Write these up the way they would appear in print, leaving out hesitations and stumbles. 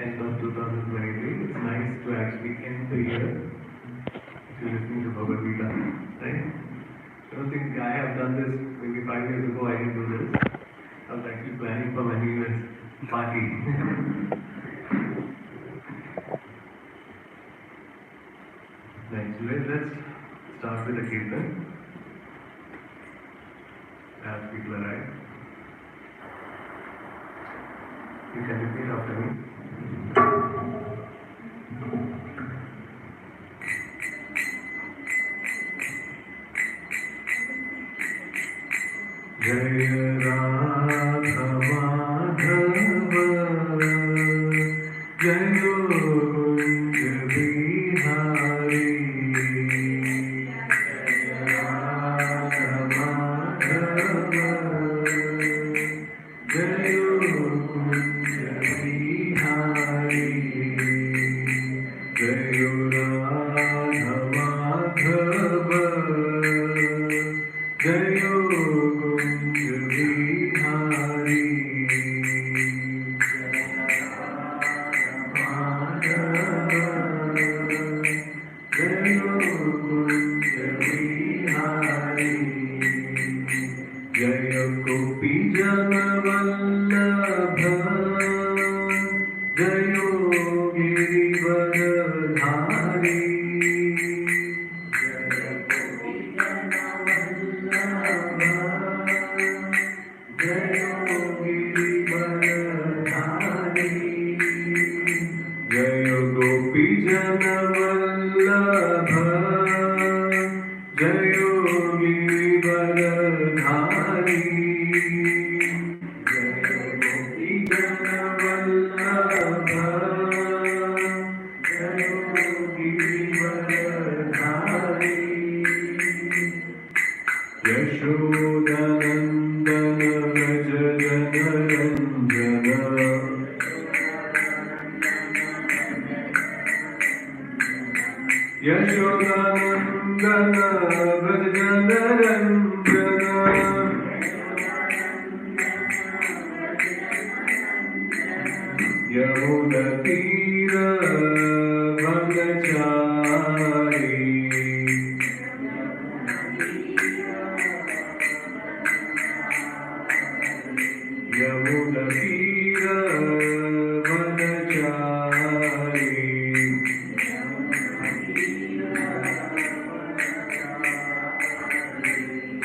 end of 2023. It's nice to actually end the year if you're listening to Bhagavad Gita, right? I don't think I have done this maybe 5 years ago. I didn't do this. I was actually planning for my New Year's party. Nice. Let's start with the Kirtan. As people arrive, you can repeat after me. Jaya Radha Madhava Jayo Kunj Bihari Jaya Radha Madhava Jayo Kunj Bihari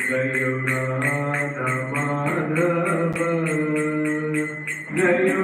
Jayo Radha Madhava Jayo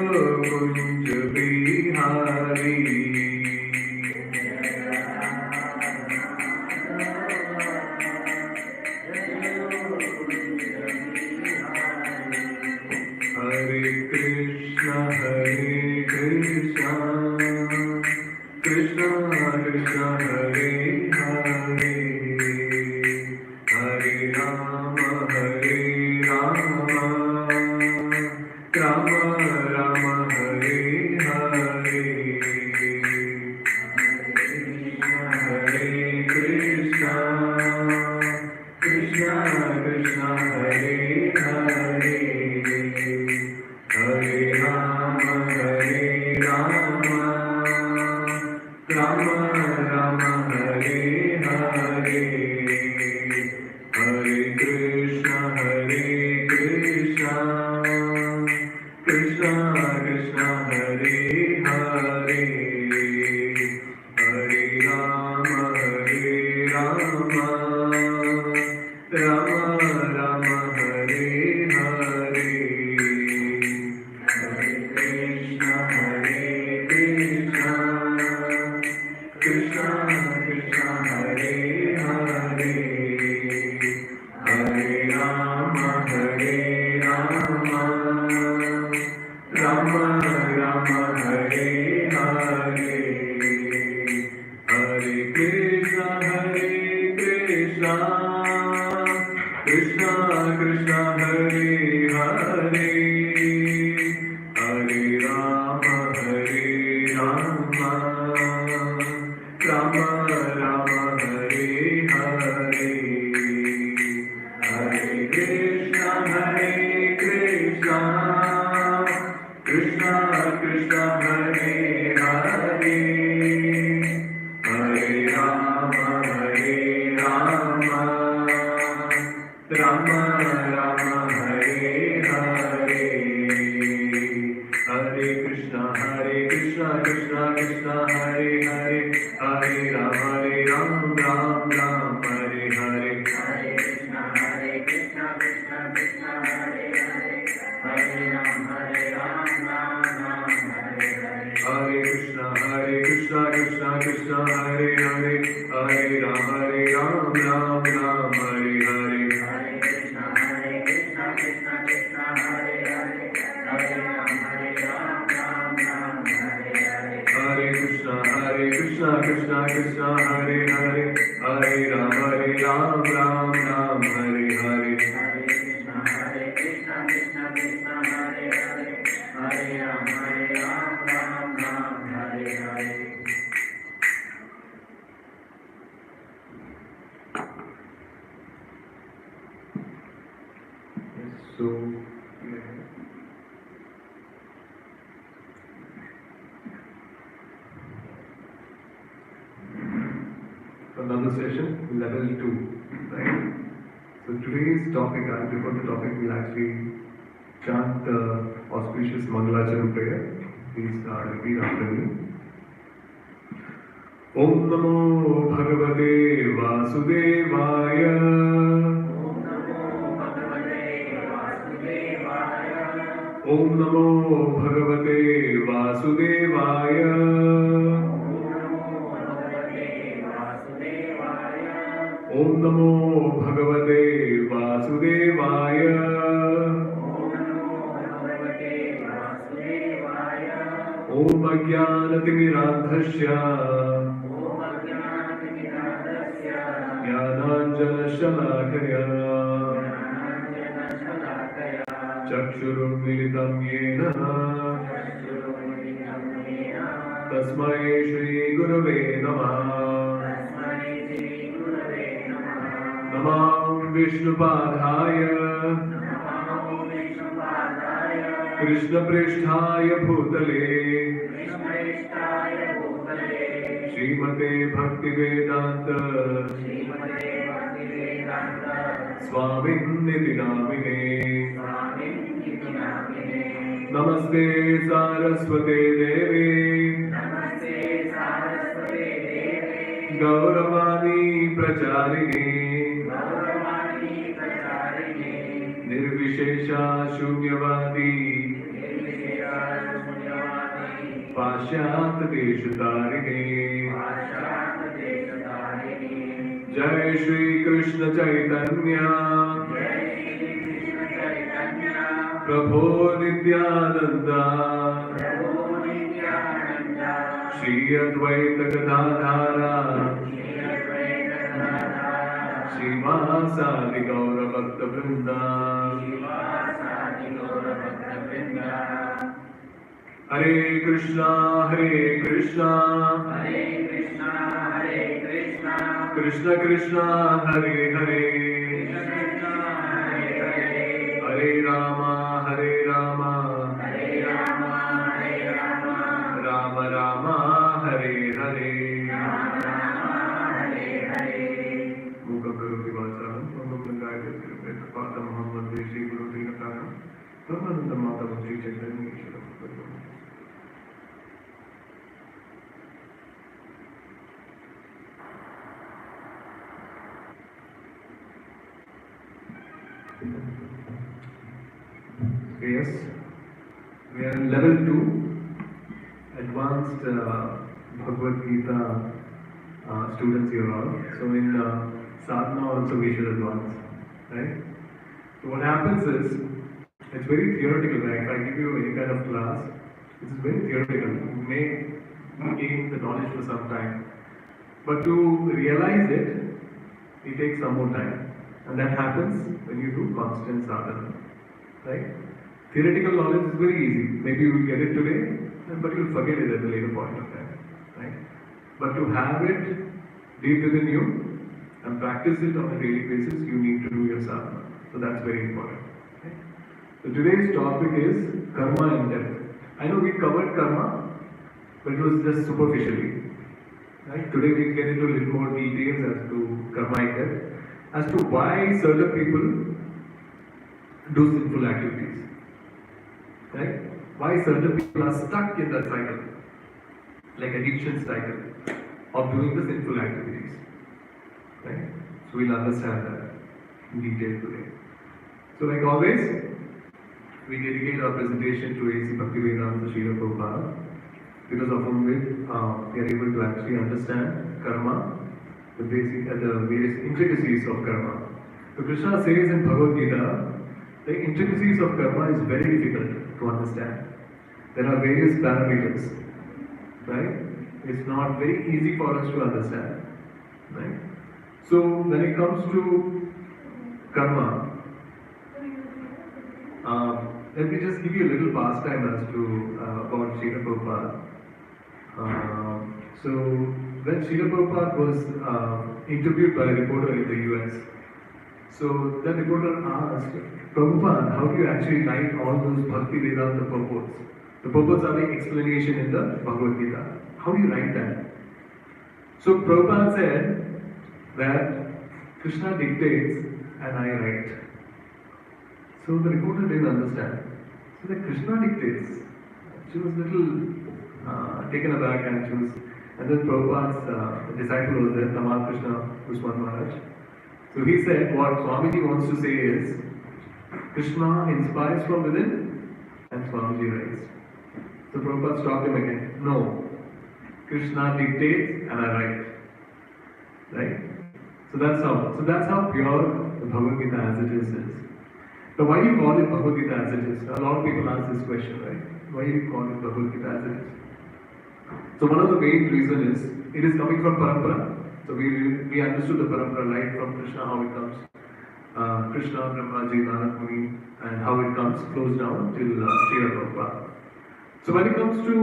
Krishna Krishna Hare Krishna Krishna Krishna Hare Hare, Hare Ram Ram Ram Hare Hare. Hare Krishna Krishna Krishna Hare Hare, Hare Ram Ram Ram Hare Hare. Hare Krishna Krishna Krishna Hare Hare, Hare Ram Ram Ram Hare Hare. Hare Krishna Krishna Krishna Hare Hare, Hare Ram Ram Ram Hare Hare. Hare Krishna Krishna Krishna Hare Hare, Hare Ram Ram Ram Hare Hare. Hare Krishna Krishna Krishna Hare Hare, Hare Ram Ram Ram Hare Hare. So, another session, level 2, right? So today's topic, before the topic, we'll actually chant the auspicious Mangalacharan prayer. Please repeat after me. Om Namo Bhagavate Vasudevaya. Om Namo Bhagavate Vasudevaya. Om Namo Bhagavate Vasudevaya. Om Ajnanatimidandhasya Jnananjanashalakaya Chakshurunmilitam Yena Tasmai Shri Gurave Namah. Namam Vishnupadhaya Krishna Pristhaya Bhutale Srimate Bhaktivedanta Swaminiti Namine. Namaste Saraswate Devi Gauravani Pracharini Nirvishesha Shunyavadi Pashyat Deshatarini. Jai Shri Krishna Chaitanya Prabhu Nityananda Shri Advaita Gadadhara Srimad Gaura Bhakta Vrinda. Hare Krishna Krishna Krishna Krishna Hare Hare, Hare Rama Rama Rama Hare Hare. Mukha Karoti Vacharam, Mukha Gayatri Pada Muhammad Deshi Guru Dinakaram, Brahmananda Mata Bhakti Chaitanya Ishwaram. Yes, we are in level 2, advanced Bhagavad Gita students here all. So in sadhana also we should advance, right? So what happens is, it's very theoretical, right? If I give you any kind of class, this is very theoretical. You may gain the knowledge for some time, but to realize it, it takes some more time. And that happens when you do constant sadhana, right? Theoretical knowledge is very easy. Maybe you will get it today, but you'll forget it at a later point of time, right? But to have it deep within you and practice it on a daily basis, you need to do your sadhana. So that's very important. Okay? So today's topic is karma and death. I know we covered karma, but it was just superficially. Right? Today we'll get into a little more details as to karma and death, as to why certain people do sinful activities. Right? why certain people are stuck in that cycle, like addiction cycle of doing the sinful activities. Right? So we'll understand that in detail today. So like always, we dedicate our presentation to A.C. Bhaktivedanta Srila Prabhupada, because of whom we are able to actually understand karma, the various intricacies of karma. So Krishna says in Bhagavad Gita, the intricacies of karma is very difficult to understand. There are various parameters, right? It's not very easy for us to understand, right? So when it comes to karma, let me just give you a little pastime as to about Srila Prabhupada. So when Srila Prabhupada was interviewed by a reporter in the US, so that reporter asked, Prabhupada, how do you actually write all those Bhakti Vedanta purports? The purports are the explanation in the Bhagavad Gita. How do you write that? So Prabhupada said that Krishna dictates and I write. So the reporter didn't understand. So that Krishna dictates. She was a little taken aback, and then Prabhupada's disciple was there, Tamal Krishna Usman Maharaj. So he said, what Swamiji wants to say is, Krishna inspires from within and Swamiji writes. So Prabhupada stopped him again. No, Krishna dictates and I write. Right? So that's how pure the Bhagavad Gita as it is. So why do you call it Bhagavad Gita as it is? A lot of people ask this question, right? Why do you call it Bhagavad Gita as it is? So one of the main reasons is, it is coming from parampara. So we understood the parampara right from Krishna, how it comes. Krishna, Brahmaji, Nanak Muni, and how it flows down till Srila Prabhupada. So when it comes to,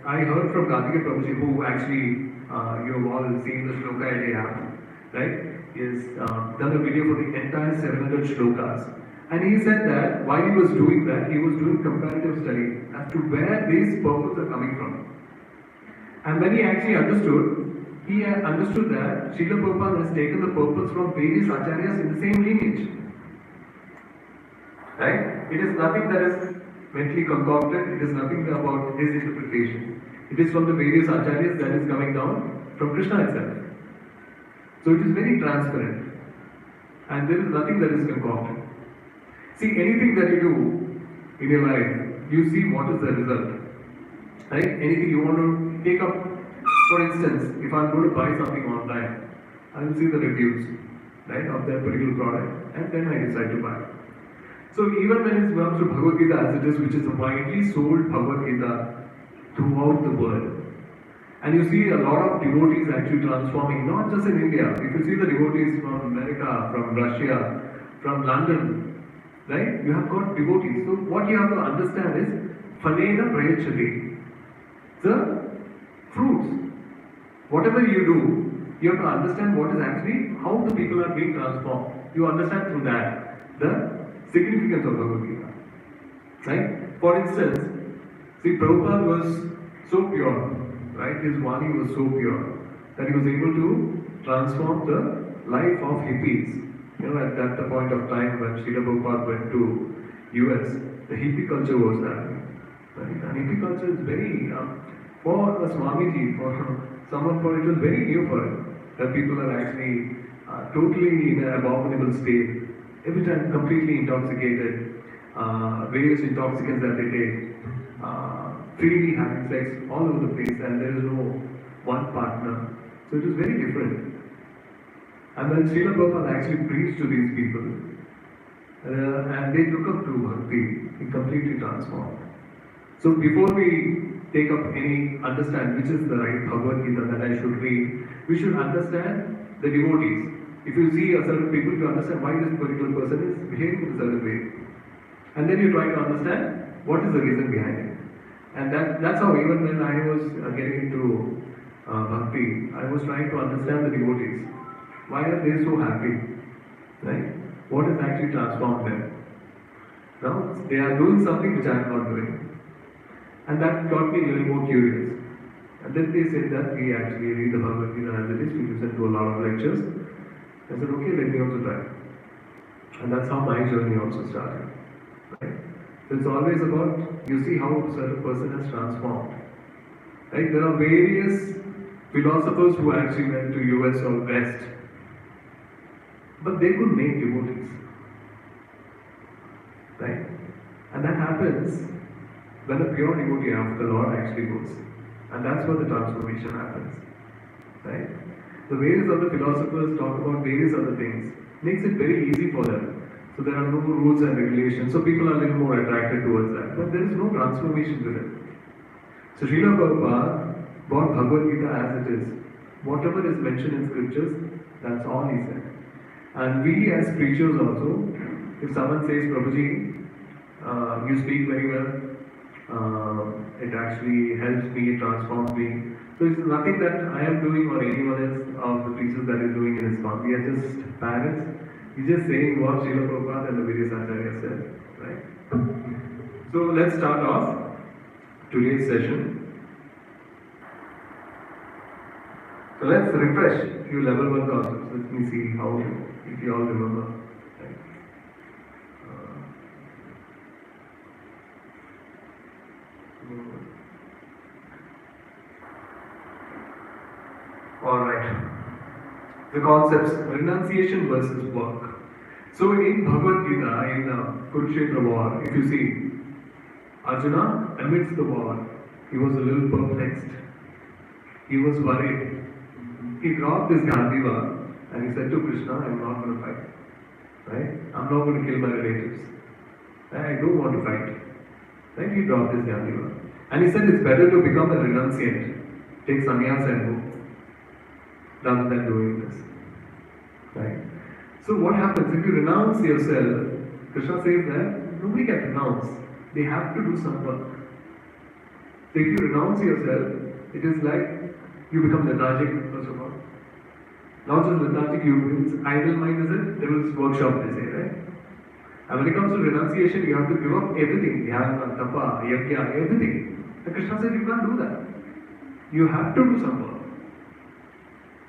I heard from Karthikeya Prabhuji, who actually, you have all seen the Shloka Idea app, right? He has done a video for the entire 700 shlokas. And he said that while he was doing that, he was doing comparative study as to where these purports are coming from. And when he actually understood, he had understood that Srila Prabhupada has taken the purports from various acharyas in the same lineage. Right? It is nothing that is mentally concocted, it is nothing about his interpretation. It is from the various acharyas that is coming down from Krishna itself. So it is very transparent. And there is nothing that is concocted. See, anything that you do in your life, you see what is the result. Right? Anything you want to take up, for instance, if I'm going to buy something online, I will see the reviews, right, of that particular product, and then I decide to buy. So even when it comes to Bhagavad Gita as it is, which is a widely sold Bhagavad Gita throughout the world, and you see a lot of devotees actually transforming, not just in India. If you see the devotees from America, from Russia, from London, right? You have got devotees. So what you have to understand is, Phalena Prayachati. The fruits. Whatever you do, you have to understand what is actually, how the people are being transformed. You understand through that the significance of Bhagavad Gita. Right? For instance, see, Prabhupada was so pure, right? His Vani was so pure that he was able to transform the life of hippies. You know, at that point of time when Srila Prabhupada went to US, the hippie culture was happening. Right? And hippie culture is very, for a Swamiji, for someone, for it was very new for him, that people are actually totally in an abominable state, every time completely intoxicated, various intoxicants that they take, freely having sex all over the place, and there is no one partner. So it was very different. And when Srila Prabhupada actually preached to these people, and they took up to Bhakti, it completely transformed. So before we take up any understand which is the right Bhagavad Gita that I should read, we should understand the devotees. If you see a certain people, you understand why this particular person is behaving in a certain way. And then you try to understand what is the reason behind it. And that's how even when I was getting into Bhakti, I was trying to understand the devotees. Why are they so happy? Right? What has actually transformed them? Now, they are doing something which I am not doing. And that got me a little more curious. And then they said that we actually read the Bhagavad Gita as it is, we listen to a lot of lectures. I said, okay, let me also try. And that's how my journey also started. Right? So it's always about, you see how a certain person has transformed. Right? There are various philosophers who actually went to US or West, but they could make devotees. Right? And that happens when a pure devotee of the Lord actually goes. And that's where the transformation happens. Right? The various other philosophers talk about various other things. Makes it very easy for them. So there are no rules and regulations. So people are a little more attracted towards that. But there is no transformation with it. So Srila Prabhupada brought Bhagavad Gita as it is. Whatever is mentioned in scriptures, that's all he said. And we as preachers also, if someone says, Prabhuji, you speak very well, it actually helps me, it transforms me. So it's nothing that I am doing or anyone else of the preachers that is doing in ISKCON. We are just parents. We're just saying what Srila Prabhupada and the various acharyas said. Right? So let's start off today's session. So let's refresh a few level 1 concepts. Let me see how, if you all remember. Right? Alright. The concepts, renunciation versus work. So in Bhagavad Gita, in Kurukshetra war, if you see, Arjuna amidst the war, he was a little perplexed. He was worried. He dropped his Gandiva and he said to Krishna, I'm not going to fight. Right? I'm not going to kill my relatives. I don't want to fight. Right? He dropped his Gandiva. And he said it's better to become a renunciant. Take sannyas and go. Rather than doing this. Right? So what happens if you renounce yourself? Krishna says that nobody can renounce. They have to do some work. So if you renounce yourself, it is like you become lethargic, first of all. Not just lethargic, it's idle mind, is it? Devil's workshop, they say, right? And when it comes to renunciation, you have to give up everything. Dhyana, tapa, yajna, everything. And Krishna says you can't do that. You have to do some work.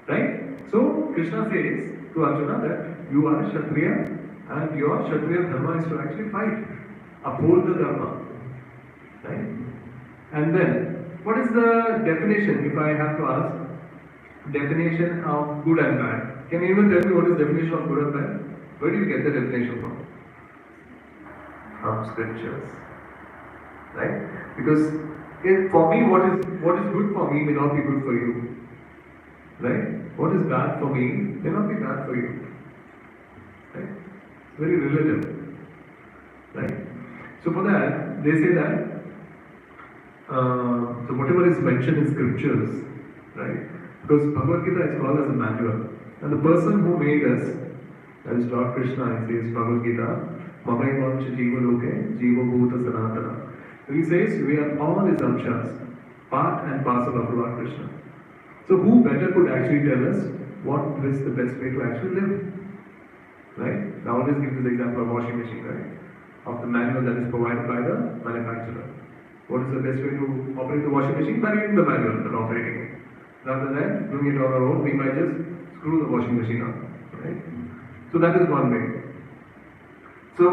Right? So Krishna says to Arjuna that you are a Kshatriya and your Kshatriya dharma is to actually fight. Uphold the dharma. Right? And then, what is the definition, if I have to ask, definition of good and bad? Can anyone tell me what is definition of good and bad? Where do you get the definition from? From scriptures. Right? Because for me, what is good for me may not be good for you. Right? What is bad for me may not be bad for you. Right? It's very relative. Right? So for that, they say that so whatever is mentioned in scriptures, right? Because Bhagavad Gita is called as a manual. And the person who made us, that is Lord Krishna, he says Bhagavad Gita, Mamaivancha Jiva Loke, Jiva Bhuta Sanatana. So he says we are all his amshas, part and parcel of Lord Krishna. So who better could actually tell us what is the best way to actually live? Right? I always give this example of washing machine, right? Of the manual that is provided by the manufacturer. What is the best way to operate the washing machine? By reading the manual and operating it. Rather than doing it on our own, we might just screw the washing machine up. Right? So that is one way. So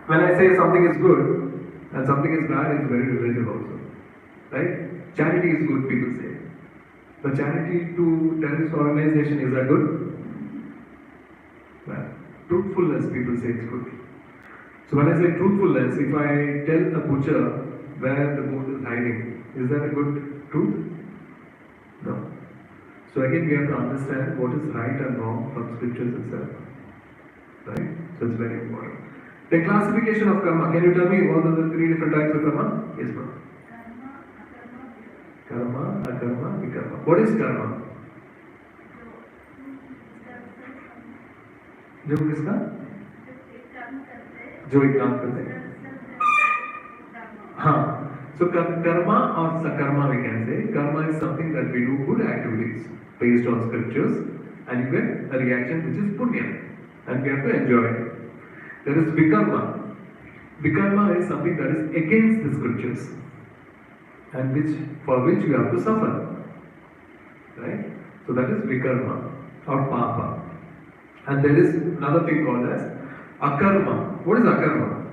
when I say something is good and something is bad, it's very relative also. Right? Charity is good, people say. The charity to terrorist organization, is that good? Well, truthfulness, people say it's good. So when I say truthfulness, if I tell a butcher where the goat is hiding, is that a good truth? No. So again, we have to understand what is right and wrong from scriptures itself. Right? So it's very important. The classification of karma. Can you tell me what are the 3 different types of karma? Yes, ma'am. Karma, akarma, vikarma. What is karma? जो किसका? जो एक काम करते हैं. हाँ. So karma or sakarma we can say. Karma is something that we do good activities based on scriptures, and you get a reaction which is punya, and we have to enjoy it. There is vikarma. Vikarma is something that is against the scriptures, and for which you have to suffer. Right? So that is vikarma or papa. And there is another thing called as akarma. What is akarma?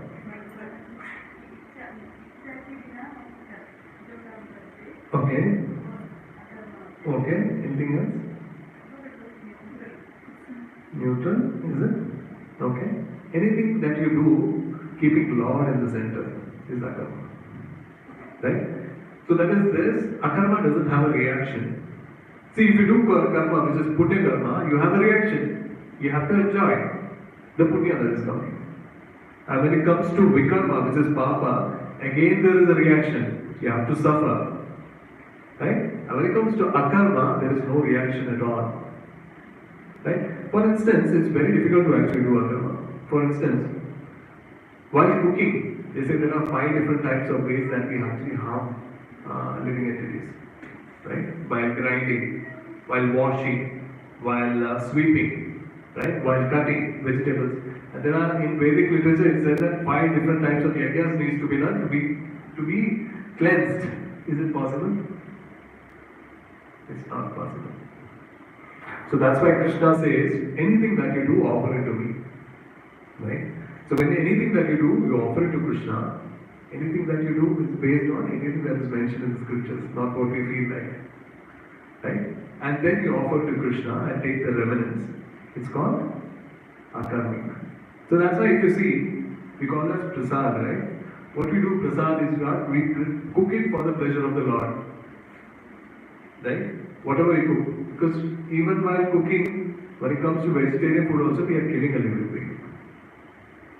Okay. Okay. Anything else? Neutral, is it? Okay. Anything that you do, keeping Lord in the center, is akarma. Right? So that is this. Akarma doesn't have a reaction. See, if you do karma, which is punya karma, you have a reaction. You have to enjoy the punya that is coming. And when it comes to vikarma, which is papa, again there is a reaction. You have to suffer. Right? And when it comes to akarma, there is no reaction at all. Right? For instance, it's very difficult to actually do akarma. For instance, while cooking, they say there are 5 different types of ways that we actually harm living entities. Right? While grinding, while washing, while sweeping, right? While cutting vegetables. And there are, in Vedic literature, it says that 5 different types of yajnas needs to be done to be cleansed. Is it possible? It's not possible. So that's why Krishna says, anything that you do, offer it to me. Right? So when anything that you do, you offer it to Krishna. Anything that you do is based on anything that is mentioned in the scriptures, not what we feel like. Right? And then you offer to Krishna and take the remnants. It's called akarmic. So that's why if you see, we call that prasad, right? What we do prasad is we cook it for the pleasure of the Lord. Right? Whatever you cook. Because even while cooking, when it comes to vegetarian food also, we are killing a living being.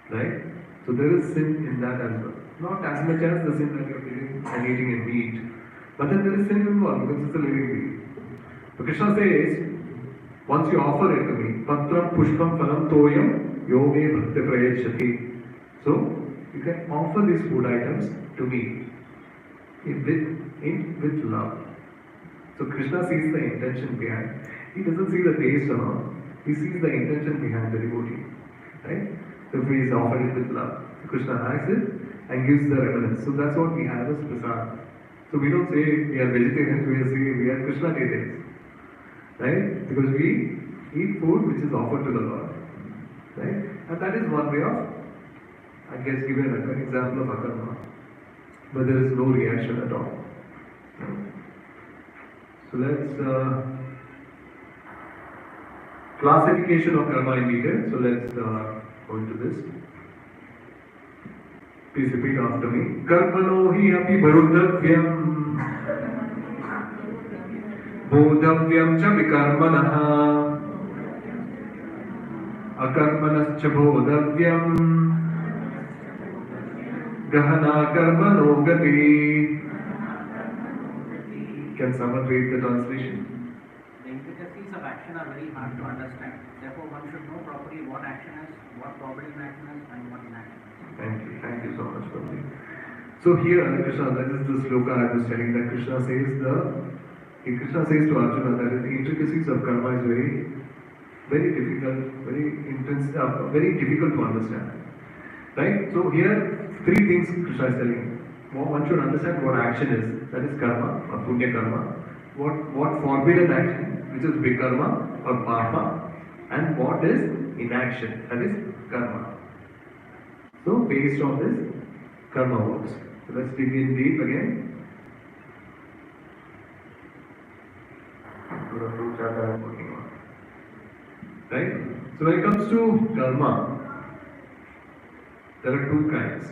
Right? So there is sin in that as well. Not as much as the sin that you are killing and eating in meat. But then there is sin involved because it's a living being. So Krishna says, once you offer it to me, patram pushpam phalam toyam yoge bhakti prayachati. So you can offer these food items to me with love. So Krishna sees the intention behind. He doesn't see the taste or not. He sees the intention behind the devotee. Right? So if he is offered it with love, so Krishna likes it and gives the remnants. So that's what we have as prasad. So we don't say we are vegetarians, we are Krishna devotees. Right? Because we eat food which is offered to the Lord. Right? And that is one way of, I guess, given an example of akarma. But there is no reaction at all. So let's classification of karma in detail. So let's go into this. Please repeat after me. Karmano hi api barudavyam bodhavyam cha vikarmanaha akarmanascha bodhavyam gahana karmano gati. Can someone read the translation? The intricacies of action are very hard to understand. Therefore, one should know properly what action is, what probable action is, and what inaction is. Thank you so much for this. So here, Krishna, that is the sloka I was telling that Krishna says to Arjuna that the intricacies of karma is very difficult, very intense, very difficult to understand. Right? So here, 3 things Krishna is telling. One should understand what action is, that is karma or punya karma. What forbidden action, which is vikarma or papa, and what is inaction, that is karma. So based on this, karma works. So let's dig in deep again. To the fruit chart I am working on. Right? So when it comes to karma, there are 2 kinds.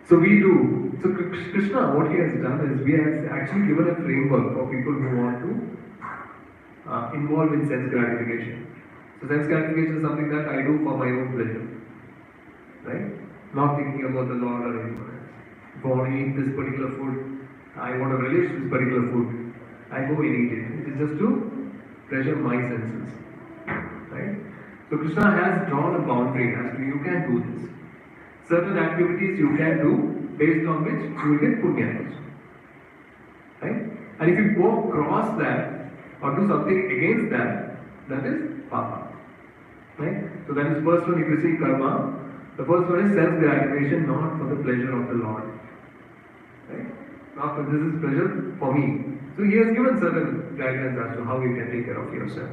So Krishna, what he has done is, we have actually given a framework for people who want to involve in sense gratification. So sense gratification is something that I do for my own pleasure. Right? Not thinking about the Lord or anyone else. If I want to eat this particular food, I want to relish this particular food, I go and eat it. It is just to pleasure my senses. Right? So Krishna has drawn a boundary as to you can do this. Certain activities you can do based on which you will get punya. Right? And if you go across that or do something against that, that is papa. Right? So that is first one. If you see karma, the first one is self gratification, not for the pleasure of the Lord. Right? Not for this is pleasure for me. So he has given certain guidelines as to how you can take care of yourself.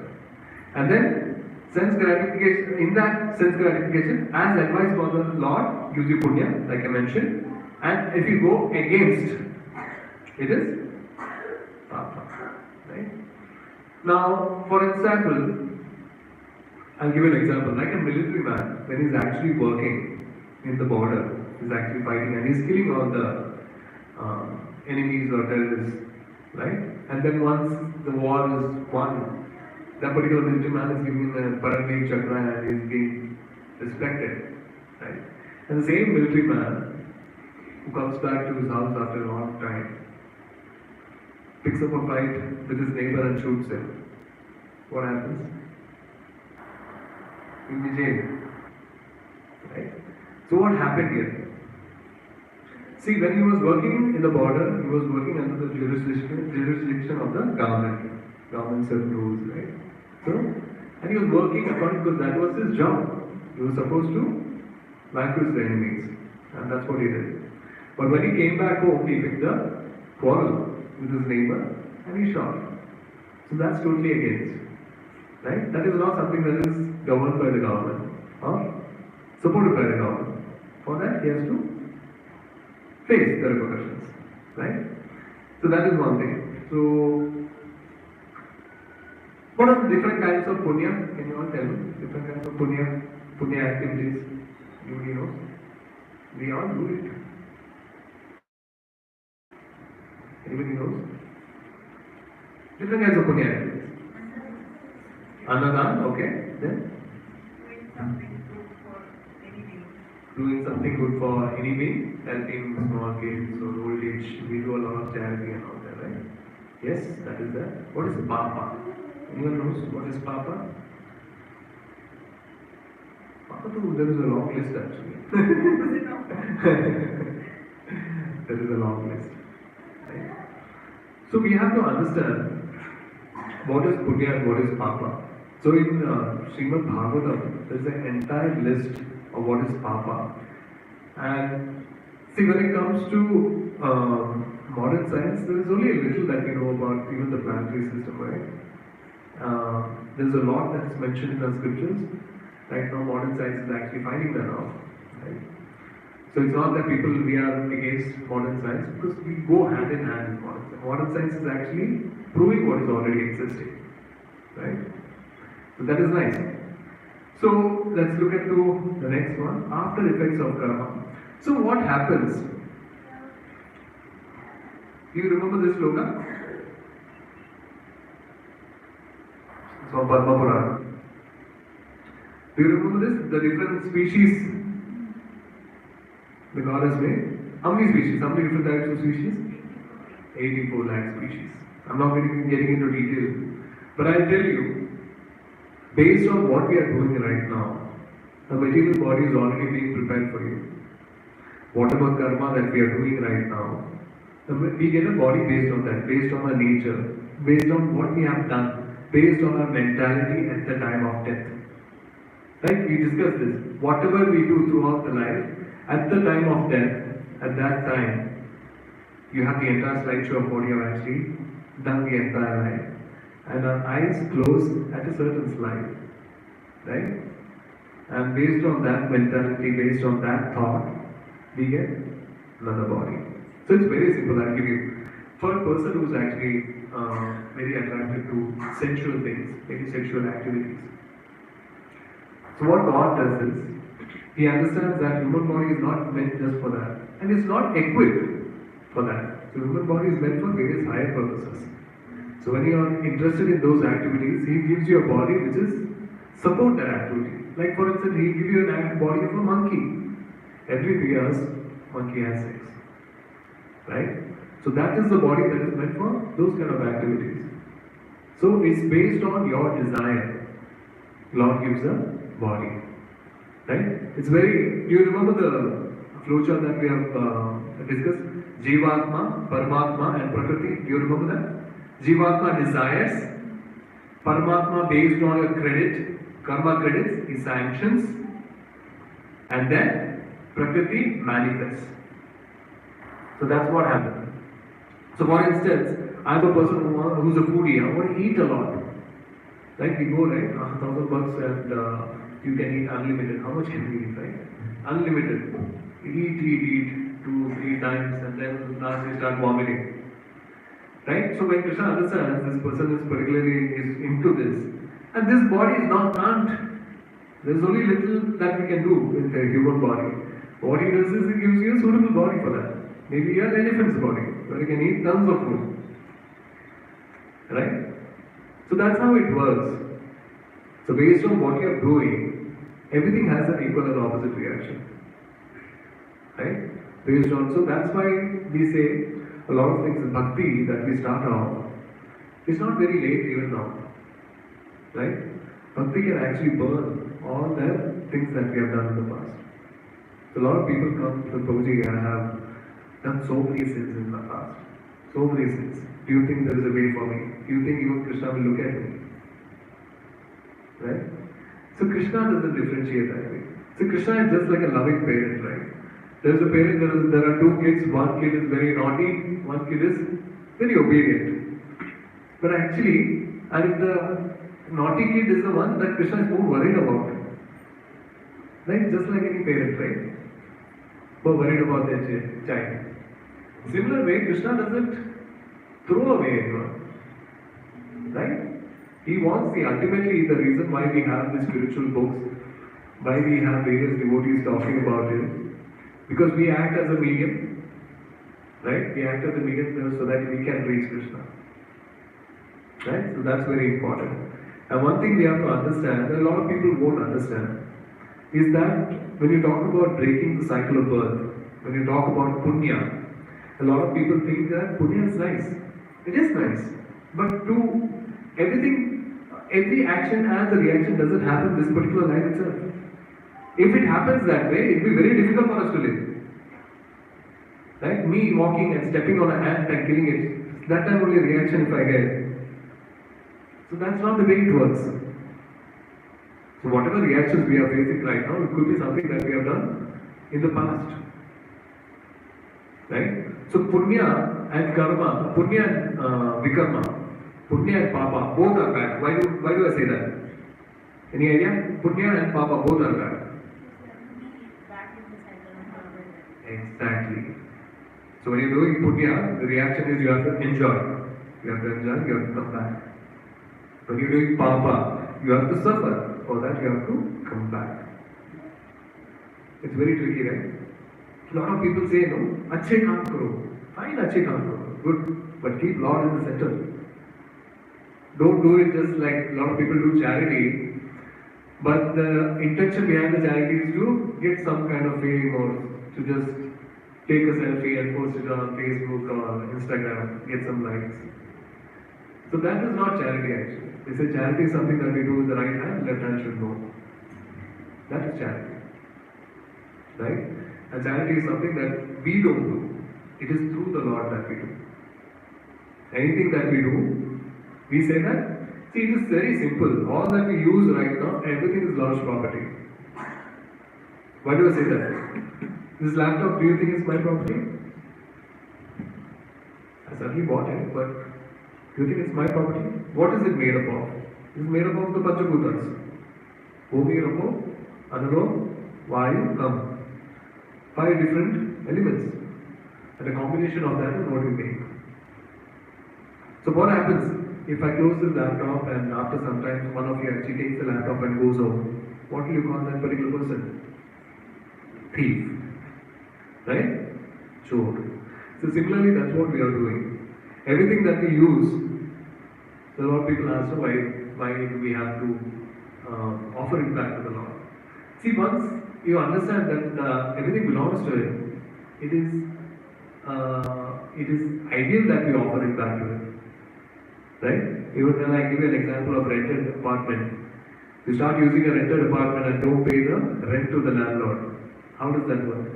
And then sense gratification, in that sense gratification, as advised by the Lord, gives you punya, like I mentioned. And if you go against, it is Papa. Right? Now, for example, I'll give you an example. Like a military man, when he's actually working in the border, he's actually fighting and he's killing all the enemies or terrorists, right? And then once the war is won, that particular military man is given a Paramveer Chakra and is being respected, right? And the same military man who comes back to his house after a long time picks up a fight with his neighbor and shoots him. What happens? He'll be jailed. Right? So what happened here? See, when he was working in the border, he was working under the jurisdiction of the government. Government certain rules, right? So, and he was working according to that was his job. He was supposed to vanquish the enemies. And that's what he did. But when he came back home, he picked a quarrel with his neighbor and he shot. So that's totally against. Right? That is not something that is governed by the government or supported by the government. For that, he has to face the repercussions. Right? So that is one thing. So, what are the different kinds of punya? Can you all tell me? Different kinds of punya activities. Anybody knows? We all do it. Anybody knows? Different kinds of punya activities. Annadan, okay. Then? Doing something good for any being, helping small kids or old age. We do a lot of charity and all that, right? Yes, that is that. What is Papa? Anyone knows what is Papa? Papa too, there is a long list actually. There is a long list. Right? So we have to understand what is Punya and what is Papa. So in Srimad Bhagavatam, there is an entire list of what is Papa. And see, when it comes to modern science, there is only a little that we know about even the planetary system, right? There's a lot that is mentioned in the scriptures. Right now, modern science is actually finding that out. Right? So it's not that we are against modern science, because we go hand in hand with modern science. Modern science is actually proving what is already existing. Right? So that is nice. So let's look at the next one. After effects of karma. So what happens? Do you remember this sloka? It's from Padma Purana. Do you remember this? The different species the goddess made. How many species? How many different types of species? 84 lakh species. I'm not getting into detail. But I'll tell you, based on what we are doing right now, the material body is already being prepared for you. Whatever karma that we are doing right now, we get a body based on that, based on our nature, based on what we have done, based on our mentality at the time of death. Right? We discussed this. Whatever we do throughout the life, at the time of death, at that time, you have the entire slideshow of what you have actually done the entire life. And our eyes close at a certain slide. Right? And based on that mentality, based on that thought, we get another body. So it's very simple, I'll give you. For a person who's actually very attracted to sensual things, maybe sexual activities. So what God does is, He understands that human body is not meant just for that. And it's not equipped for that. So human body is meant for various higher purposes. So when you are interested in those activities, He gives you a body which is support that activity. Like for instance, He gives you a body of a monkey. Every 3 years, monkey has sex. Right? So that is the body that is meant for those kind of activities. So it's based on your desire. Lord gives a body. Right? It's very, do you remember the flowchart that we have discussed? Jivatma, Paramatma and Prakriti. Do you remember that? Jivatma desires. Paramatma based on your credit, karma credits, he sanctions. And then Prakriti manifests. So that's what happens. So for instance, I'm a person who's a foodie. I want to eat a lot. Like we go, right, $1,000 and you can eat unlimited. How much can you eat, right? Unlimited. Eat 2, 3 times and then last you start vomiting. Right? So when Krishna understands this person is particularly is into this, and this body is not plant. There's only little that we can do with the human body. What he does is he gives you a suitable body for that. Maybe an elephant's body, where you can eat tons of food. Right? So that's how it works. So based on what you're doing, everything has an equal and opposite reaction. Right? Based on, so that's why we say a lot of things in bhakti that we start off, it's not very late even now. Right? Bhakti can actually burn all the things that we have done in the past. So a lot of people come to Prabhuji, I have done so many sins in my past. So many sins. Do you think there is a way for me? Do you think even Krishna will look at me? Right? So Krishna doesn't differentiate that way. So Krishna is just like a loving parent, right? There's a parent, there are two kids, one kid is very naughty, one kid is very obedient. But actually, and if the naughty kid is the one that Krishna is more worried about. Right? Just like any parent, right? More worried about their child. Similar way, Krishna doesn't throw away anyone. Right? He wants ultimately the reason why we have the spiritual books, why we have various devotees talking about it, because we act as a medium. Right? We act as a medium so that we can reach Krishna. Right? So that's very important. And one thing we have to understand, that a lot of people won't understand, is that when you talk about breaking the cycle of birth, when you talk about punya, a lot of people think that punya is nice. It is nice. But every action and the reaction doesn't happen this particular life itself. If it happens that way, it will be very difficult for us to live. Right? Me walking and stepping on an ant and killing it, that time only reaction if I get. So that's not the way it works. So whatever reactions we are facing right now, it could be something that we have done in the past. Right? So punya and karma, punya and vikarma, punya and papa, both are bad. Why do I say that? Any idea? Punya and papa, both are bad. Exactly. So when you're doing punya, the reaction is you have to enjoy. You have to enjoy, you have to come back. When you're doing papa, you have to suffer. For that, you have to come back. It's very tricky, right? A lot of people say, no, achhe kaam karo. Fine, achhe kaam karo. Good. But keep Lord in the center. Don't do it just like a lot of people do charity. But the intention behind the charity is to get some kind of fame or to just take a selfie and post it on Facebook or Instagram, get some likes. So that is not charity actually. They say charity is something that we do with the right hand, left hand should go. That is charity. Right? And charity is something that we don't do. It is through the Lord that we do. Anything that we do, we say that. See, it is very simple. All that we use right now, everything is Lord's property. Why do I say that? This laptop, do you think it's my property? I certainly bought it, but do you think it's my property? What is it made up of? It's made up of the Panchabutas. Bhumi, Rapo, Analo, Vayu, Kam. 5 different elements. And a combination of that is what we make. So what happens if I close this laptop and after some time one of you actually takes the laptop and goes home? What will you call that particular person? Thief. Right? Chor. So similarly, that's what we are doing. Everything that we use, a lot of people ask, why do we have to offer it back to the Lord? See, once you understand that everything belongs to Him, it is ideal that we offer it back to Him. Right? Even when I give you an example of rented apartment, you start using a rented apartment and don't pay the rent to the landlord. How does that work?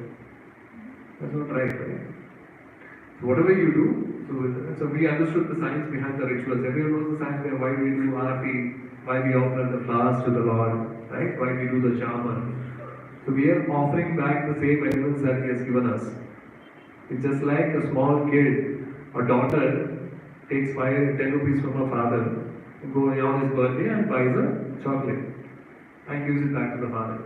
That's not right, right? So whatever you do, so we understood the science behind the rituals. Everyone knows the science behind why we do Arati, why we offer the flowers to the Lord, right? Why we do the shaman. So we are offering back the same elements that He has given us. It's just like a small kid or daughter takes 10 rupees from her father and goes on his birthday and buys a chocolate and gives it back to the father.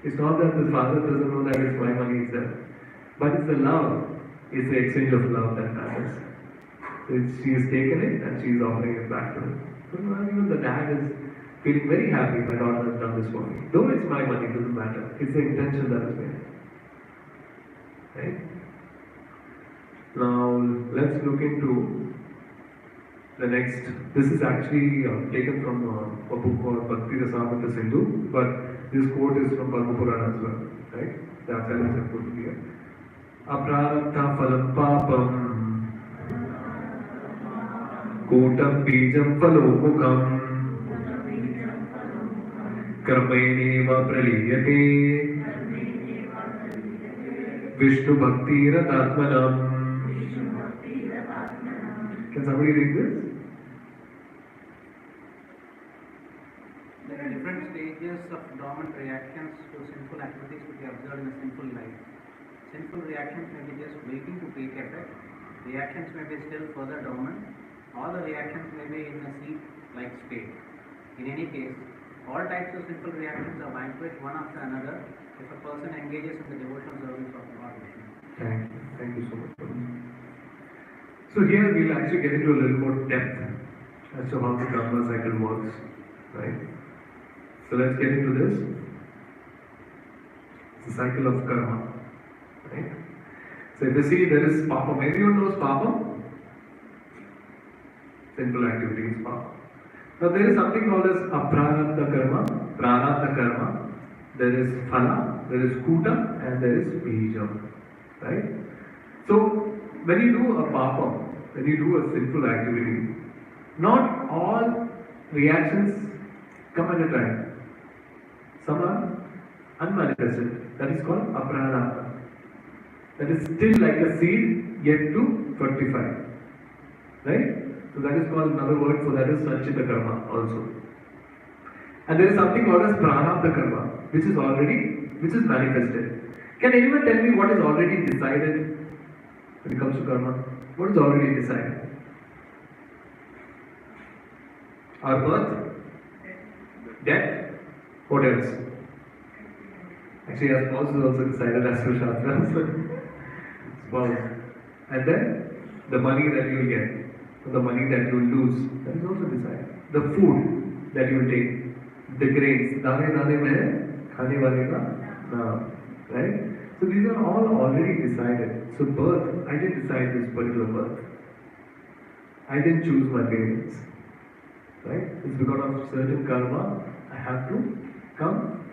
It's not that the father doesn't know that it's my money itself, but it's the love. It's the exchange of love that matters. She has taken it and she is offering it back to him. So even the dad is feeling very happy my daughter has done this for me. Though it's my money, it doesn't matter. It's the intention that is made. Right? Now let's look into the next. This is actually taken from a book called Bhakti Rasamrita Sindhu, but this quote is from Padma Purana as well. Right? That's why it's put here. Aprarabdha phalam papam Kotam bijam phalomukam Karmaineva praliyate Vishnu bhakti ratatmanam. Can somebody read this? There are different stages of dormant reactions to sinful activities which are observed in a sinful life. Sinful reactions may be just waiting to take effect. Reactions may be still further dormant. All the reactions may be in a seed-like state. In any case, all types of sinful reactions are vanquished one after another if a person engages in the devotional service of Lord Vishnu. Thank you so much. So here we'll actually get into a little more depth as to how the karma cycle works, right? So let's get into this. It's the cycle of karma, right? So if you see there is papa, everyone knows papa? Sinful activity is papa. Now there is something called as aprarabdha karma, prarabdha karma. There is phala, there is kuta, and there is bijam, right? So when you do a papa, when you do a sinful activity, not all reactions come at a time. Some are unmanifested. That is called aprarabdha. That is still like a seed yet to fructify. Right? So that is called, another word for that is sanchita karma also. And there is something called as prarabdha karma, which is manifested. Can anyone tell me what is already decided when it comes to karma? What is already decided? Our birth, death, what else? Actually, our spouse is also decided as per Shastras. Spouse. And then the money that you will get, the money that you will lose, that is also decided. The food that you will take, the grains, dane dane mein khane wale ka naam, right? So these are all already decided. So birth, I didn't decide this particular birth. I didn't choose my parents. Right? It's because of certain karma, I have to come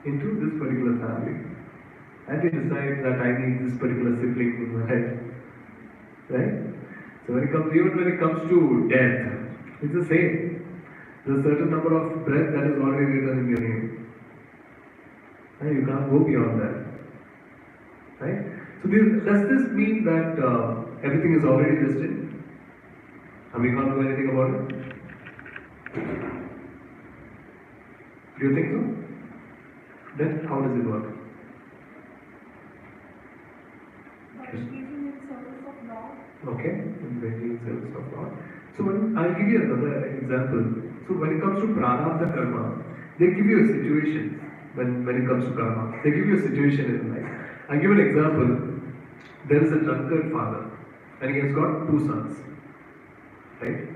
into this particular family. I didn't decide that I need this particular sibling in my head. Right? So even when it comes to death, it's the same. There's a certain number of breath that is already written in your name. And you can't go beyond that. Right? So does this mean that everything is already destined? And we can't do anything about it? Do you think so? Then how does it work? Engaging in service of Lord. Okay, engaging in service of God. So I'll give you another example. So when it comes to prarabdha karma, they give you a situation when it comes to karma. They give you a situation in life. I'll give an example. There is a drunkard father and he has got two sons. Right?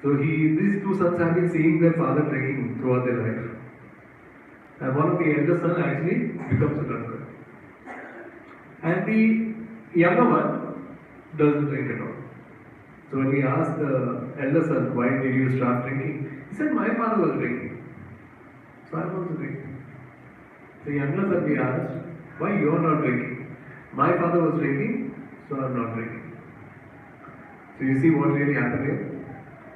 So these two sons have been seeing their father drinking throughout their life. And one of the elder son actually becomes a drunkard. And the younger one doesn't drink at all. So when we asked the elder son, why did you start drinking? He said, my father was drinking. So I'm also drinking. The younger son we asked, why you are not drinking? My father was drinking, so I'm not drinking. So you see what really happened here?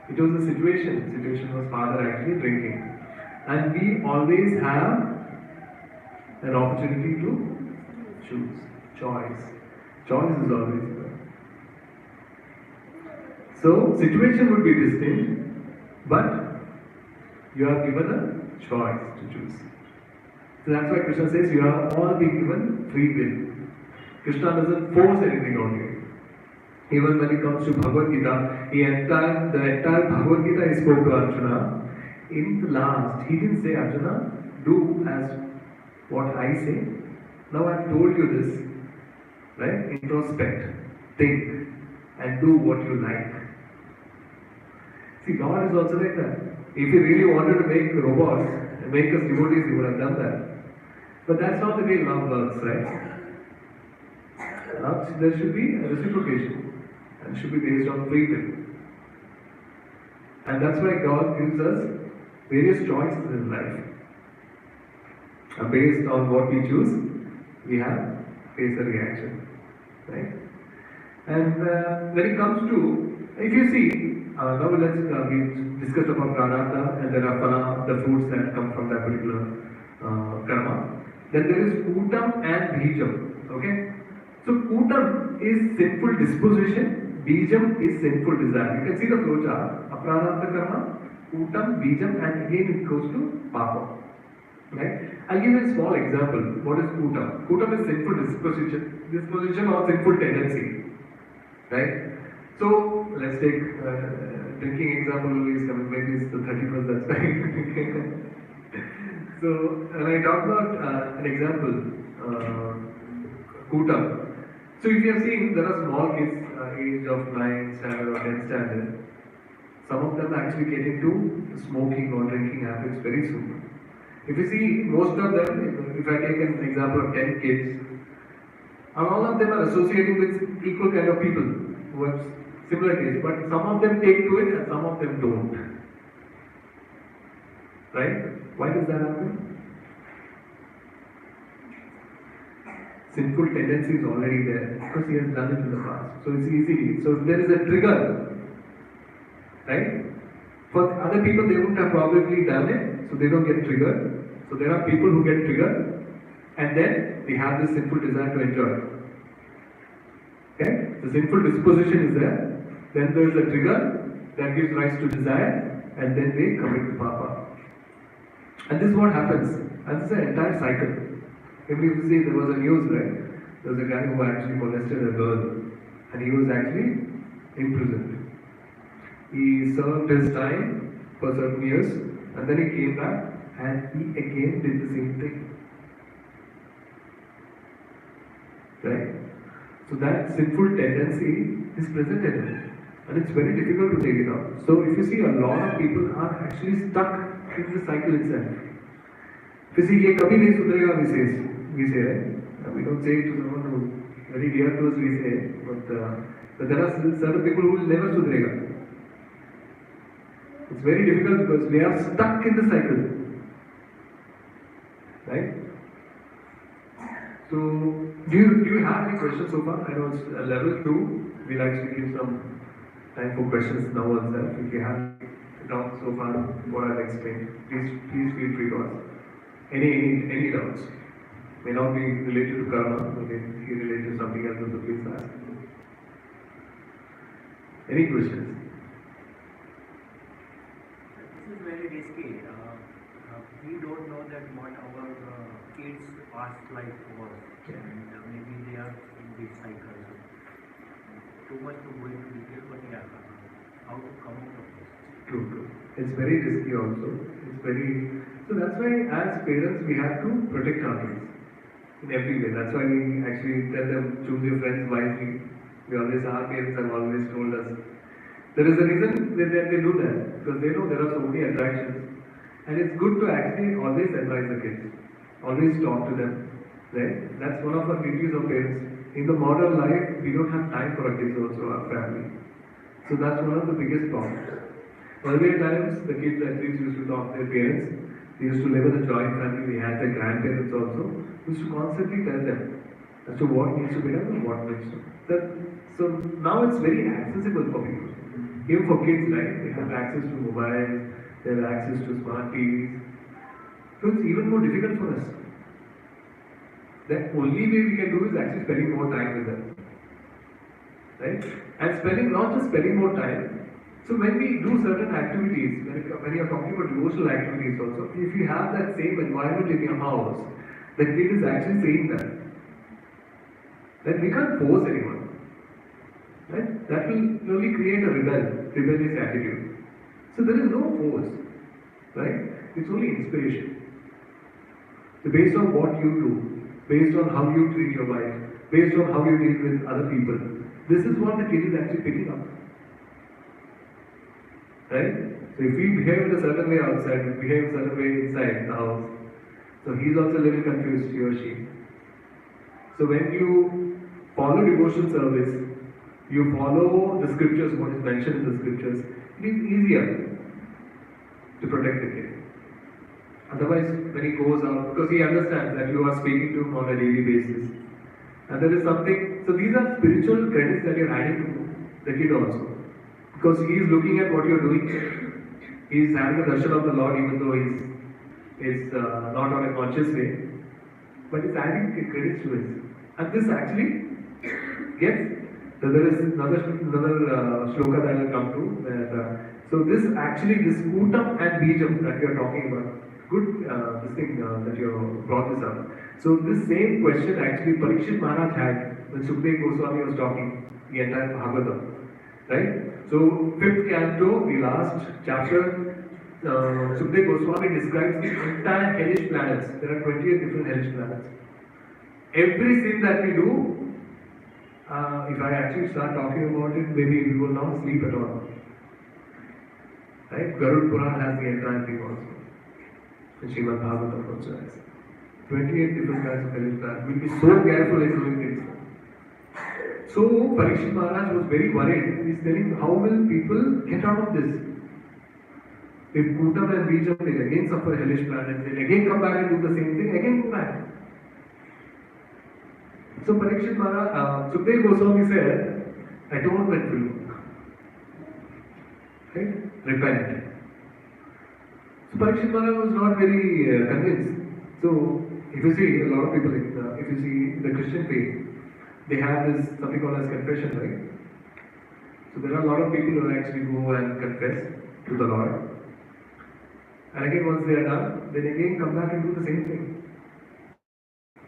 It was a situation. The situation was father actually drinking. And we always have an opportunity to choose. Choice. Choice is always there. So, situation would be distinct, but you are given a choice to choose. So that's why Krishna says you are all being given free will. Krishna doesn't force anything on you. Even when it comes to Bhagavad Gita, the entire Bhagavad Gita he spoke to Arjuna. In the last, he didn't say, Arjuna, do as what I say. Now I've told you this, right? Introspect, think, and do what you like. See, God is also like that. If He really wanted to make robots and make us devotees, He would have done that. But that's not the way love works, right? Love, there should be a reciprocation and should be based on free will. And that's why God gives us various choices in life. And based on what we choose, we have face a reaction, right? And when it comes to, if you see, now we discussed about pranartha and there are phala, the fruits that come from that particular karma. Then there is kutam and bijam, okay? So kutam is sinful disposition, bijam is sinful desire. You can see the flow chart, apranartha karma, kutam, bijam, and again it goes to papa. Right? I'll give you a small example. What is kutam? Kutam is sinful disposition or sinful tendency. Right? So let's take drinking example is coming. Maybe it's the 31st. That's right. So when I talk about an example, kutam. So if you have seen, there are small kids, age of 9 standard or 10 standard. Some of them actually get into smoking or drinking habits very soon. If you see, most of them, if I take an example of 10 kids, and all of them are associating with equal kind of people who have similar tastes, but some of them take to it and some of them don't. Right? Why does that happen? Sinful tendency is already there because he has done it in the past. So it's easy. So there is a trigger. Right? For other people, they wouldn't have probably done it, so they don't get triggered. So there are people who get triggered, and then they have this sinful desire to enjoy. Okay? The sinful disposition is there. Then there is a trigger that gives rise to desire, and then they commit to papa. And this is what happens. And this is an entire cycle. If you see, there was a news, right? There was a guy who actually molested a girl, and he was actually imprisoned. He served his time for certain years, and then he came back and he again did the same thing. Right? So that sinful tendency is present in it, and it's very difficult to take it out. So if you see, a lot of people are actually stuck in the cycle itself. If you see, ye kabhi nahi sudrega, we say, right? We don't say it to someone who very dear to us, we say, but there are certain people who will never sudrega. It's very difficult because we are stuck in the cycle. Right? So, do you have any questions so far? I know it's level 2. We'll actually give some time for questions now itself. If you have doubts so far, what I've explained, please feel free to ask. Any doubts? May not be related to karma, but may be related to something else, so please ask. Any questions? This is very risky. We don't know that what our kids' past life was, and maybe they are in this cycle. Too much to go into detail, but yeah, how to come out of this? True. It's very risky also. So that's why as parents we have to protect our kids in every way. That's why we actually tell them, choose your friends wisely. Our parents have always told us. There is a reason that they do that, because they know there are so many attractions. And it's good to actually always advise the kids. Always talk to them. Right? That's one of our duties of parents. In the modern life, we don't have time for our kids also, our family. So that's one of the biggest problems. Earlier times, the kids at least used to talk to their parents. They used to live in a joint family. We had their grandparents also. We used to constantly tell them as to what needs to be done and what needs to be done. So now it's very accessible for people. Even for kids, right? They have access to mobiles, they have access to smart TVs. So it's even more difficult for us. The only way we can do is actually spending more time with them. Right? And not just spending more time. So when we do certain activities, when you are talking about devotional activities also, if you have that same environment in your house, the kid is actually saying that. Then we can't force anyone. Right? That will only create a rebellious attitude. So there is no force. Right? It's only inspiration. So based on what you do, based on how you treat your wife, based on how you deal with other people, this is what the kid is actually picking up. right? So if we behave in a certain way outside, we behave in a certain way inside the house, so he's also a little confused, he or she. So when you follow devotional service, you follow the scriptures, what is mentioned in the scriptures, it is easier to protect the kid. Otherwise, when he goes out, because he understands that you are speaking to him on a daily basis, and there is something, so these are spiritual credits that you're adding to the kid also. Because he is looking at what you're doing, he is having a darshan of the Lord even though he's not on a conscious way, but he's adding credits to it. And this actually gets, so there is another shloka that I will come to. So this actually, this kutam and bijam that you are talking about, good this thing that you brought this up. So this same question actually Parikshit Maharaj had when Sukdev Goswami was talking the entire Bhagavatam, right? So 5th canto, the last chapter, Sukdev Goswami describes the entire hellish planets. There are 28 different hellish planets. Every sin that we do, if I actually start talking about it, maybe we will not sleep at all. Right? Garud Puran has the entire thing also. And Srimad Bhagavatam also has. 28 different kinds of hellish planets. We'll be so careful in doing things. So Parikshit Maharaj was very worried. He's telling how will people get out of this? If Kutam and Bijam, they'll again suffer hellish planets, they'll again come back and do the same thing, again go back. So Parikshit Maharaj, Sukdev Goswami said, atonement will work. Right? Repent. So Parikshit Maharaj was not very convinced. So if you see a lot of people, if you see the Christian faith, they have this something called as confession, right? So there are a lot of people who actually go and confess to the Lord. And again, once they are done, then again come back and do the same thing.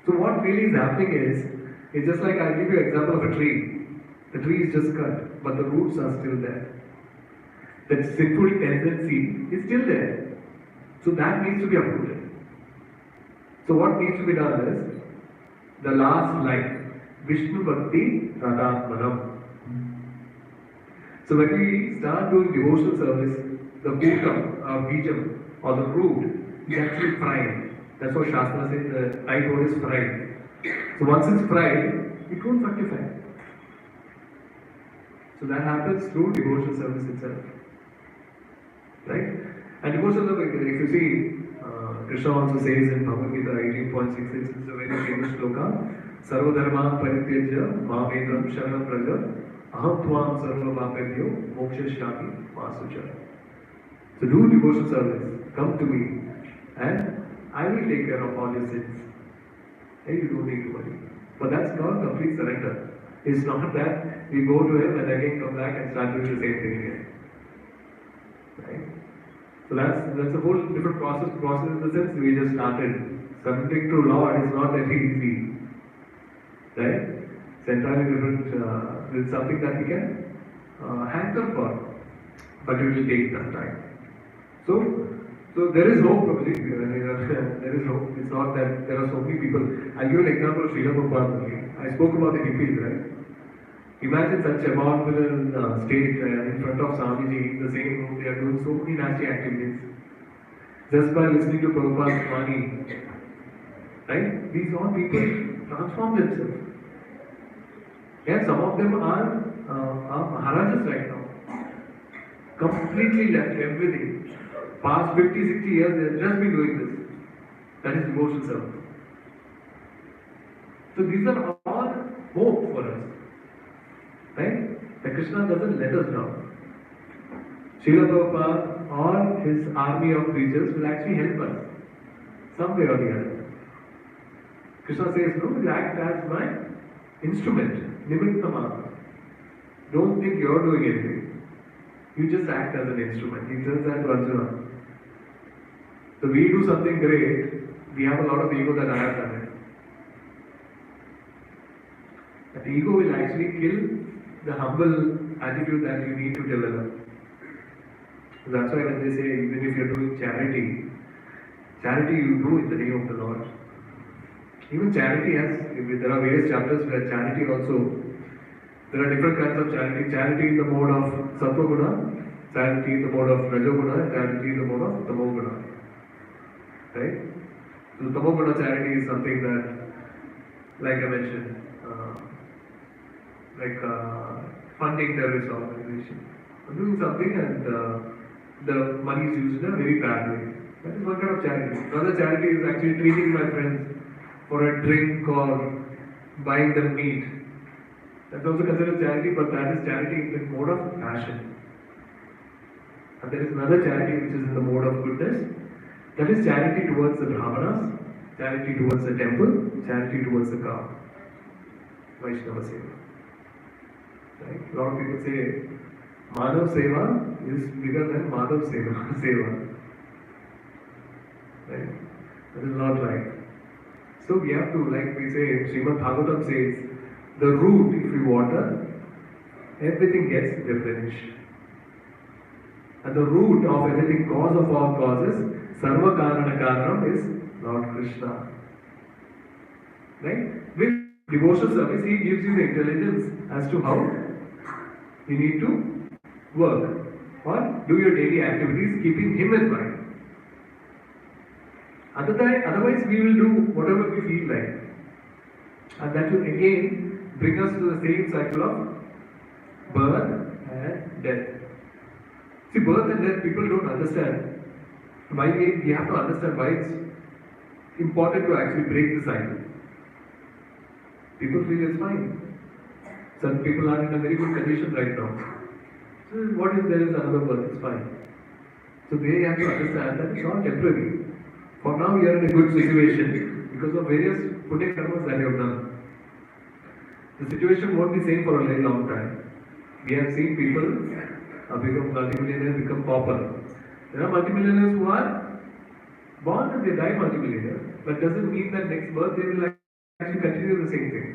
So what really is happening is, it's just like I'll give you an example of a tree. The tree is just cut, but the roots are still there. That sinful tendency is still there. So that needs to be uprooted. So what needs to be done is, the last line, Vishnu Bhakti Radhatmanam. So when we start doing devotional service, the kutam or bijam or the root is actually fried. That's what Shastra says, the right word is fried. So once it's fried, it won't fructify. So that happens through devotional service itself. Right? And devotional service, if you see, Krishna also says in Bhagavad Gita 18.66, it's a very famous sloka. Sarva dharma parityajya mamedram sharanam praja aham tvam sarva papebhyo mokshashyami masucha. So do devotional service, come to me and I will take care of all your sins. Hey, you don't need to worry. But that's not complete surrender. It's not that we go to him and again come back and start doing the same thing again. Right? So that's a whole different process in the sense we just started. Surrendering to Lord is not that easy. Right? It's entirely different. It's something that we can hanker for. But it will take some time. So there is hope, probably. There is hope. It's not that there are so many people. I'll give an example of Srila Prabhupada. I spoke about the hippies, right? Imagine such a abnormal state in front of Swamiji in the same room. They are doing so many nasty activities. Just by listening to Prabhupada's Vani. Right? These all people transform themselves. Yeah, some of them are Maharajas right now. Completely left everything. Past 50, 60 years, they have just been doing this. That is devotional service. So these are all hope for us. Right? That Krishna doesn't let us down. Srila Prabhupada or his army of preachers will actually help us. Some way or the other. Krishna says, no, you act as my instrument. Nimitta. Don't think you're doing anything. You just act as an instrument. He tells that to Arjuna. So we do something great, we have a lot of ego that I have done it. That ego will actually kill the humble attitude that you need to develop. So that's why when they say, even if you're doing charity you do in the name of the Lord. Even charity has, there are various chapters where charity also, there are different kinds of charity. Charity in the mode of Sattva Guna, Charity in the mode of Rajoguna and charity in the mode of Tamoguna. Right? So Tamoguna charity is something that, like I mentioned, funding terrorist organization. Doing something and the money is used in a very bad way. That is one kind of charity. Another charity is actually treating my friends for a drink or buying them meat. That's also considered charity, but that is charity in the mode of passion. And there is another charity which is in the mode of goodness. That is charity towards the Brahmanas, charity towards the temple, charity towards the cow. Vaishnava Seva. Right? A lot of people say Madhav Seva is bigger than Madhav Seva. Right? That is not right. So we have to, like we say, Srimad Bhagavatam says, the root, if we water, everything gets replenished. And the root of everything, cause of all causes, Sarva Karana Karanam is Lord Krishna. Right? With devotional service, He gives you the intelligence as to how you need to work or do your daily activities keeping Him in mind. Otherwise, we will do whatever we feel like. And that will again bring us to the same cycle of birth and death. See, birth and death, people don't understand. Why we have to understand why it's important to actually break the cycle. People feel it's fine. Some people are in a very good condition right now. So what if there is another birth? It's fine. So they have to understand that it's not temporary. For now you are in a good situation because of various punya karmas that you have done. The situation won't be same for a very long time. We have seen people become multimillionaires, become pauper. There are multimillionaires who are born and they die multimillionaires. But doesn't mean that next birth they will actually continue the same thing.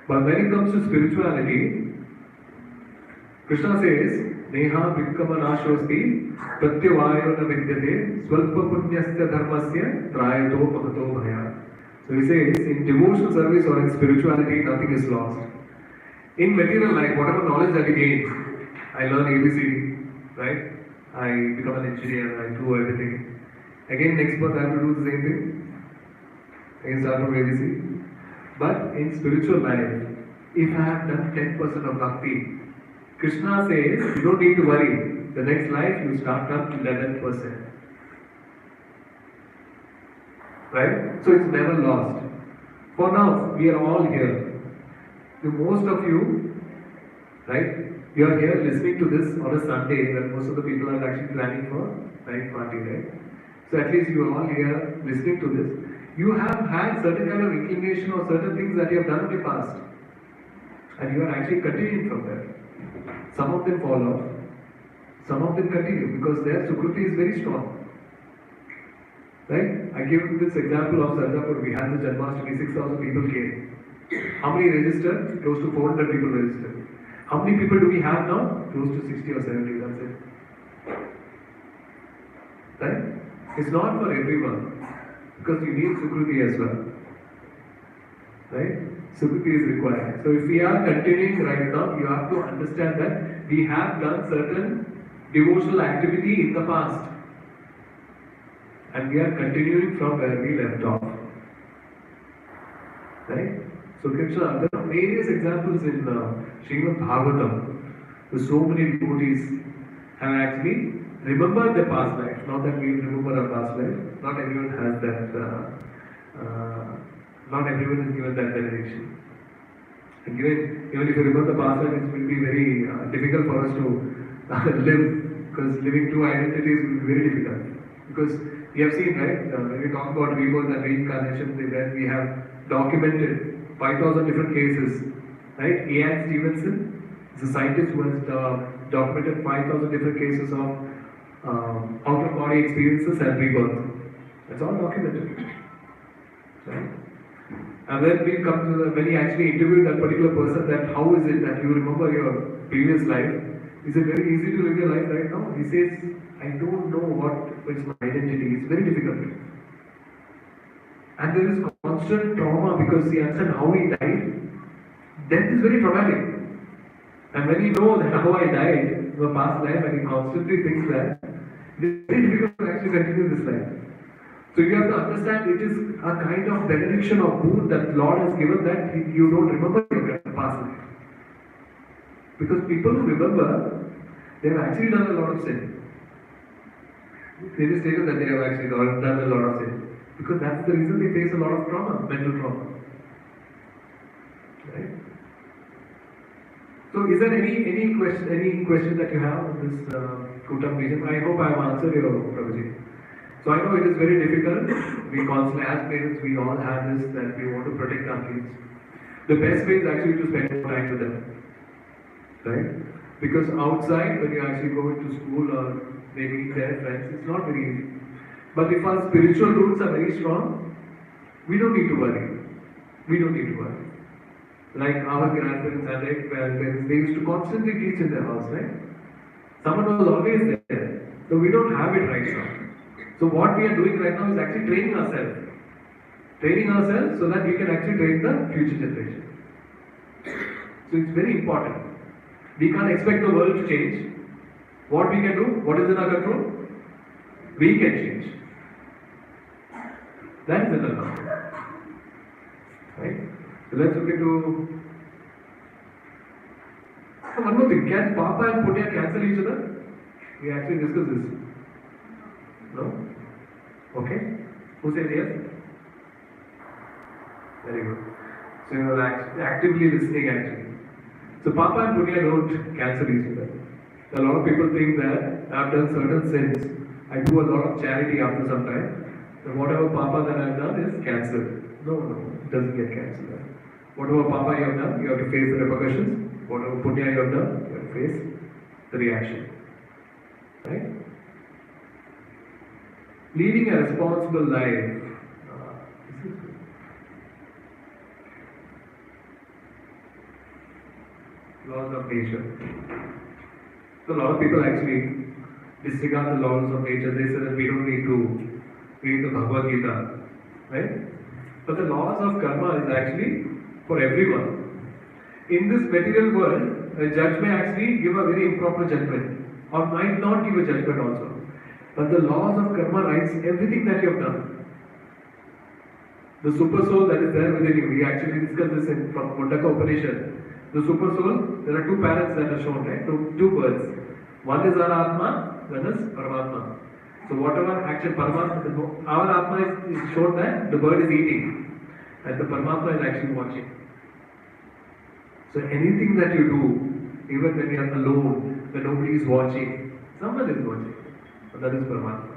But when it comes to spirituality, Krishna says, Neha Vikkamanashosti Pratyavayo na vidyate Swalpa punyasya dharmasya Trayato mahato bhaya. So he says, in devotional service or in spirituality, nothing is lost. In material life, whatever knowledge that you gain, I learn ABC, right? I become an engineer, I do everything. Again, next birth I have to do the same thing. Again, start from ABC. But in spiritual life, if I have done 10% of bhakti, Krishna says, you don't need to worry. The next life you start from 11%. Right? So it's never lost. For now, we are all here. The most of you, right? You are here listening to this on a Sunday when most of the people are actually planning for night party, right? So at least you are all here listening to this. You have had certain kind of inclination or certain things that you have done in the past. And you are actually continuing from there. Some of them fall off. Some of them continue because their Sukruti is very strong. Right? I give this example of Sarjapur. We had the Janmashtami, 6,000 people came. How many registered? Close to 400 people registered. How many people do we have now? Close to 60 or 70, that's it. Right? It's not for everyone. Because you need Sukruti as well. Right? Sukruti is required. So if we are continuing right now, you have to understand that we have done certain devotional activity in the past. And we are continuing from where we left off. Right? So Krishna, there are various examples in Srimad Bhagavatam. So many devotees have actually remembered their past life. Not that we remember our past life. Not everyone has that. Not everyone is given that benediction. And even if you remember the past life, it will be very difficult for us to live. Because living two identities will be very difficult. Because we have seen, right, when we talk about rebirth and reincarnation, then we have documented 5,000 different cases, right? Ian Stevenson is a scientist who has documented 5,000 different cases of outer body experiences and rebirth. That's all documented, right? And then we come to when he actually interviewed that particular person, that how is it that you remember your previous life? Is it very easy to live your life right now? He says, I don't know what is my identity. It's very difficult. And there is constant trauma because he understands how he died. Death is very traumatic. And when you know that how I died in my past life and he constantly thinks that, it is very difficult to actually continue this life. So you have to understand it is a kind of benediction or boon that Lord has given that you don't remember your past life. Because people who remember, they have actually done a lot of sin. They just stated that they have actually done a lot of sin. Because that's the reason they face a lot of trauma, mental trauma. Right? So is there any question that you have on this Kutam vision? I hope I have answered your Prabhuji. So I know it is very difficult. We constantly, as parents, we all have this that we want to protect our kids. The best way is actually to spend more time with them. Right? Because outside, when you actually go into school or maybe their friends, it's not very easy. But if our spiritual roots are very strong, we don't need to worry. We don't need to worry. Like our grandparents and their grandparents, they used to constantly teach in their house, right? Someone was always there. So we don't have it right now. So what we are doing right now is actually training ourselves. Training ourselves so that we can actually train the future generation. So it's very important. We can't expect the world to change. What we can do, what is in our control? We can change. That is in our control. Right? So let's look into. So one more thing, can Papa and Punya cancel each other? We actually discussed this. No? Okay? Who says yes? Very good. So you are actively listening actually. So Papa and Punya don't cancel each other. A lot of people think that I've done certain sins. I do a lot of charity after some time. So whatever Papa that I've done is cancelled. No, it doesn't get cancelled. Whatever Papa you have done, you have to face the repercussions. Whatever Punya you have done, you have to face the reaction. Right? Leading a responsible life. Laws of nature. So a lot of people actually disregard the laws of nature. They say that we don't need to read the Bhagavad Gita. Right? But the laws of karma is actually for everyone. In this material world, a judge may actually give a very improper judgment or might not give a judgment also. But the laws of karma writes everything that you have done. The super soul that is there within you, we actually discussed this from Mundaka Upanishad. The super soul, there are two parents that are shown, right? Two birds. One is our Atma, one is Paramatma. So whatever action Paramatma, our Atma is shown that the bird is eating and the Paramatma is actually watching. So anything that you do, even when you are alone, when nobody is watching, someone is watching. So that is Paramatma.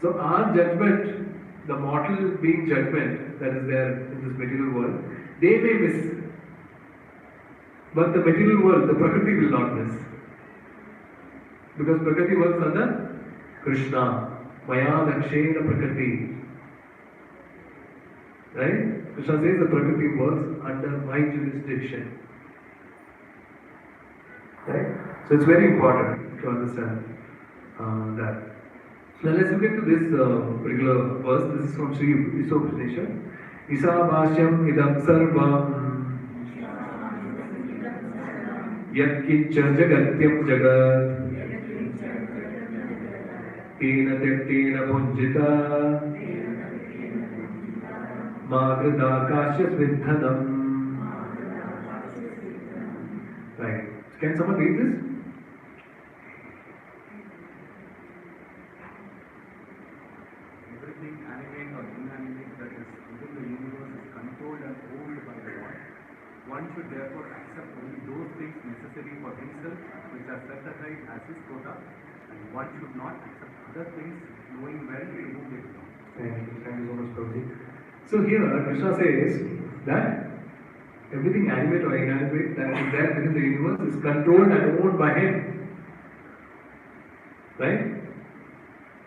So our judgment, the mortal being judgment that is there in this material world, they may miss. But the material world, the Prakriti will not miss. Because Prakriti works under Krishna. Maya Lakshena Prakriti. Right? Krishna says the Prakriti works under my jurisdiction. Right? So it's very important to understand that. Now let's look into this particular verse. This is from Sri Upanishad. Isa Bhashyam Idam Sarvam Yatkincha Jagatyam Jagat Tena Tektena Punjita Magadakashya Vidhanam. Right. Can someone read this? Everything animate or inanimate that is within the universe is controlled and owned by the Lord. One should therefore accept only those things necessary for himself which are set aside as his quota, and one should not accept other things knowing well to whom they belong. Thank you so much, Prabhuji. So here Krishna says that everything animate or inanimate that is there within the universe is controlled and owned by him. Right?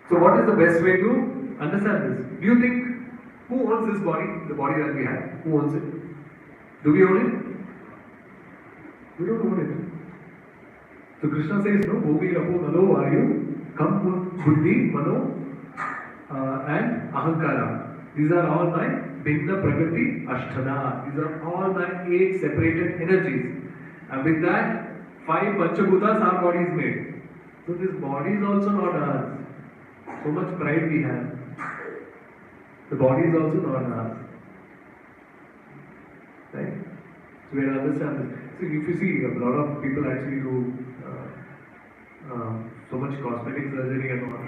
So what is the best way to understand this? Do you think who owns this body? The body that we have. Who owns it? Do we own it? We don't own it. So Krishna says, no, Bhogi Rapo Nalo Vayu, Kam Buddhi, Mano, and Ahankara. These are all my Bhinna Prakriti Ashtana. These are all my 8 separated energies And with that, 5 Panchabhutas our body is made. So this body is also not ours. So much pride we have. The body is also not ours. Right? So we have to understand this. So if you see, a lot of people actually do so much cosmetic surgery and all.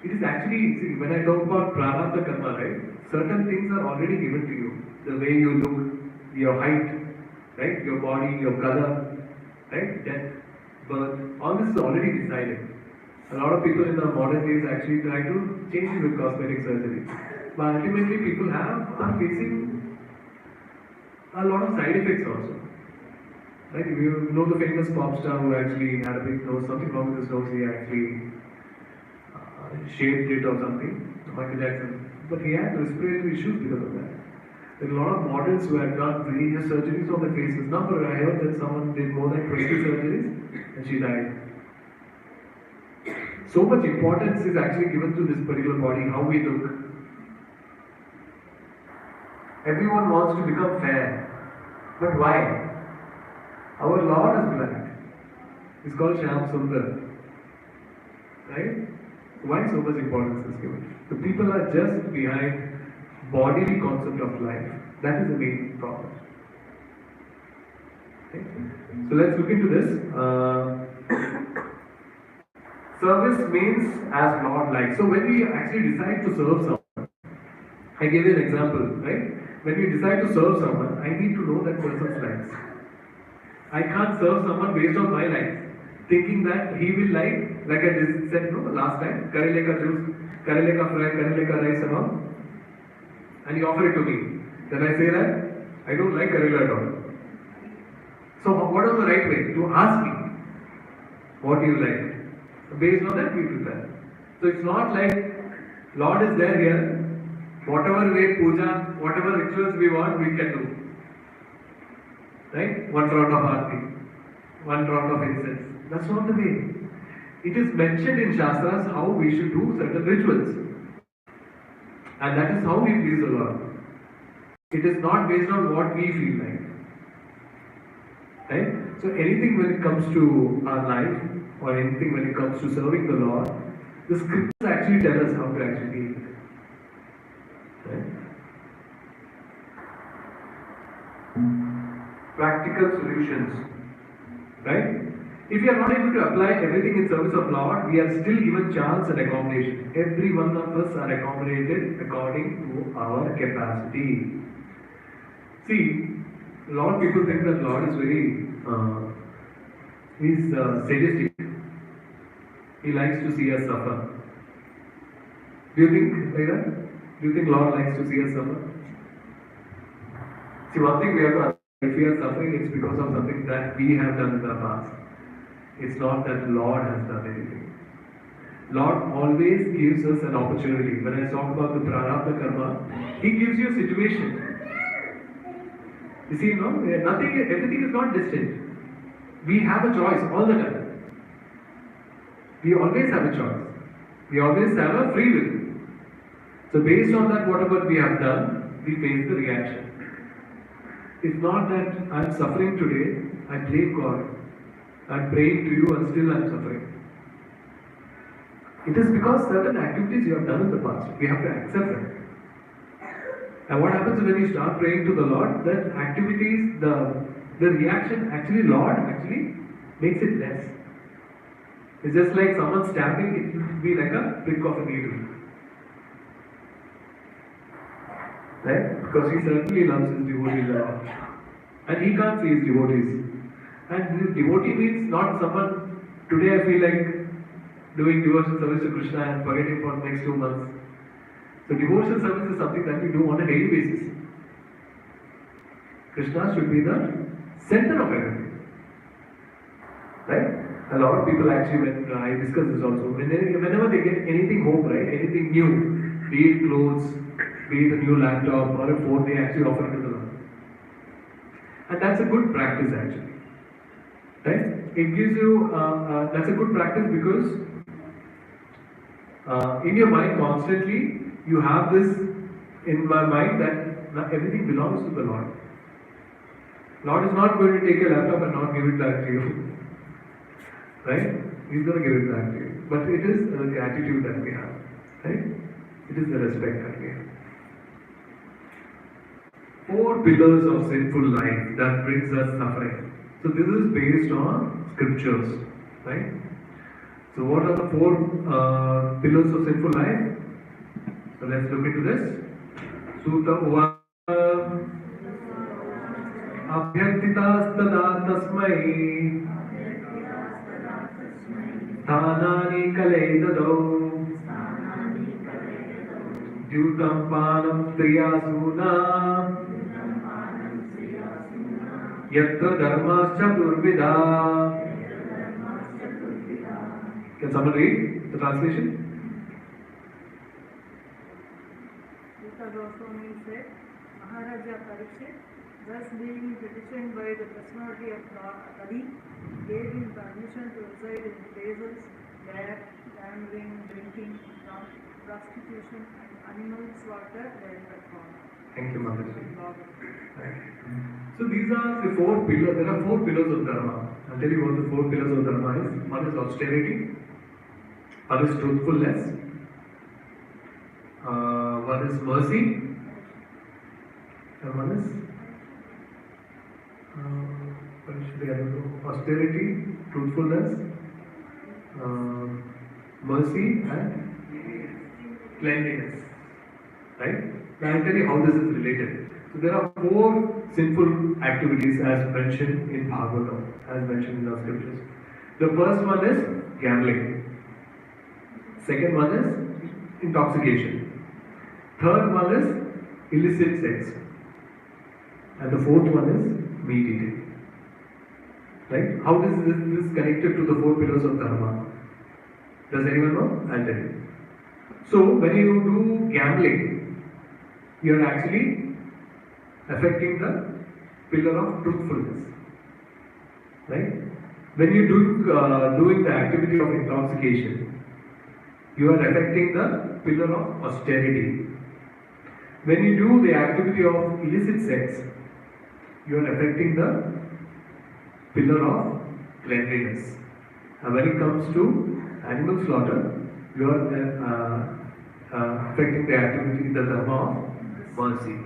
It is actually, see, when I talk about prarabdha karma, right? Certain things are already given to you. The way you look, your height, right? Your body, your color, right? Death, birth, all this is already decided. A lot of people in the modern days actually try to change it with cosmetic surgery. But ultimately people are facing a lot of side effects also. Right? You know the famous pop star who actually had a big nose, something wrong with his nose, he actually shaved it or something, Michael Jackson. But he had respiratory issues because of that. There are a lot of models who had done various surgeries on their faces. Now, I heard that someone did more than 20 surgeries and she died. So much importance is actually given to this particular body, how we look. Everyone wants to become fair. But why? Our Lord is black. He's called Shyam Sundar. Right? Why so much importance is given? The people are just behind bodily concept of life. That is the main problem. Okay? So let's look into this. Service means as Lord likes. So when we actually decide to serve someone, I give you an example, right? When we decide to serve someone, I need to know that person's likes. I can't serve someone based on my likes, thinking that he will like I said last time, karele ka juice, karele ka fry, karele ka rice and all, and he offer it to me. Then I say that I don't like karela at all. So what is the right way? To ask me, what do you like? Based on that we prepare. So it's not like Lord is there here, whatever way puja, whatever rituals we want, we can do. Right? 1 round of aarti, 1 round of incense. That's not the way. It is mentioned in Shastras how we should do certain rituals. And that is how we please the Lord. It is not based on what we feel like. Right? So anything when it comes to our life, or anything when it comes to serving the Lord, the scriptures actually tell us how to actually deal with it. Right? Practical solutions. Right? If you are not able to apply everything in service of Lord, we are still given chance and accommodation. Every one of us are accommodated according to our capacity. See, a lot of people think that Lord is very, he's sadistic. He likes to see us suffer. Do you think like that? Do you think Lord likes to see us suffer? See, one thing we have to understand, if we are suffering, it's because of something that we have done in the past. It's not that Lord has done anything. Lord always gives us an opportunity. When I talk about the prarabdha karma, He gives you a situation. You see, everything is not distant. We have a choice all the time. We always have a choice. We always have a free will. So based on that, whatever we have done, we face the reaction. It's not that I am suffering today, I blame God. I'm praying to you and still I'm suffering. It is because certain activities you have done in the past. We have to accept that. And what happens when you start praying to the Lord, that activities, the reaction actually, Lord actually makes it less. It's just like someone stabbing, it will be like a prick of a needle. Right? Because he certainly loves his devotees a lot. And he can't see his devotees. And this devotee means not someone, today I feel like doing devotional service to Krishna and forgetting for the next 2 months. So devotional service is something that we do on a daily basis. Krishna should be the center of everything. Right? A lot of people actually, when I discuss this also, whenever they get anything home, right, anything new, be it clothes, be it a new laptop or a phone, they actually offer it to the Lord. And that's a good practice actually. Right? It gives you, that's a good practice because in your mind constantly, you have this in my mind that everything belongs to the Lord. Lord is not going to take your laptop and not give it back to you. Right? He's going to give it back to you. But it is the gratitude that we have. Right? It is the respect that we have. 4 pillars of sinful life that brings us suffering. So this is based on scriptures. Right? So what are the 4 pillars of sinful life? So let's look into this. Sutta Uva Abhyartitastada tasmai Sthanani kaledadau Dyutam panam striyasuna Yatra dharmascha durvida. Can someone read the translation? Gita Goswami said, Maharaja Parikshit, thus being petitioned by the personality of Kali, gave him permission to reside in places where gambling, drinking, prostitution, and animal slaughter were performed. Thank you, Mataji. So these are the 4 pillars. There are 4 pillars of dharma. I'll tell you what the 4 pillars of dharma is. One is austerity. One is truthfulness. One is mercy. And one is what should I do? Austerity, truthfulness, mercy, and cleanliness. Right? Now I'll tell you how this is related. So there are 4 sinful activities as mentioned in Bhagavatam, as mentioned in the scriptures. The first one is gambling. Second one is intoxication. Third one is illicit sex. And the 4th one is meat eating. Right? How is this connected to the 4 pillars of dharma? Does anyone know? I'll tell you. So when you do gambling, you are actually affecting the pillar of truthfulness. Right? When you do doing the activity of intoxication, you are affecting the pillar of austerity. When you do the activity of illicit sex, you are affecting the pillar of cleanliness. And when it comes to animal slaughter, you are affecting the activity, the dharma of mercy.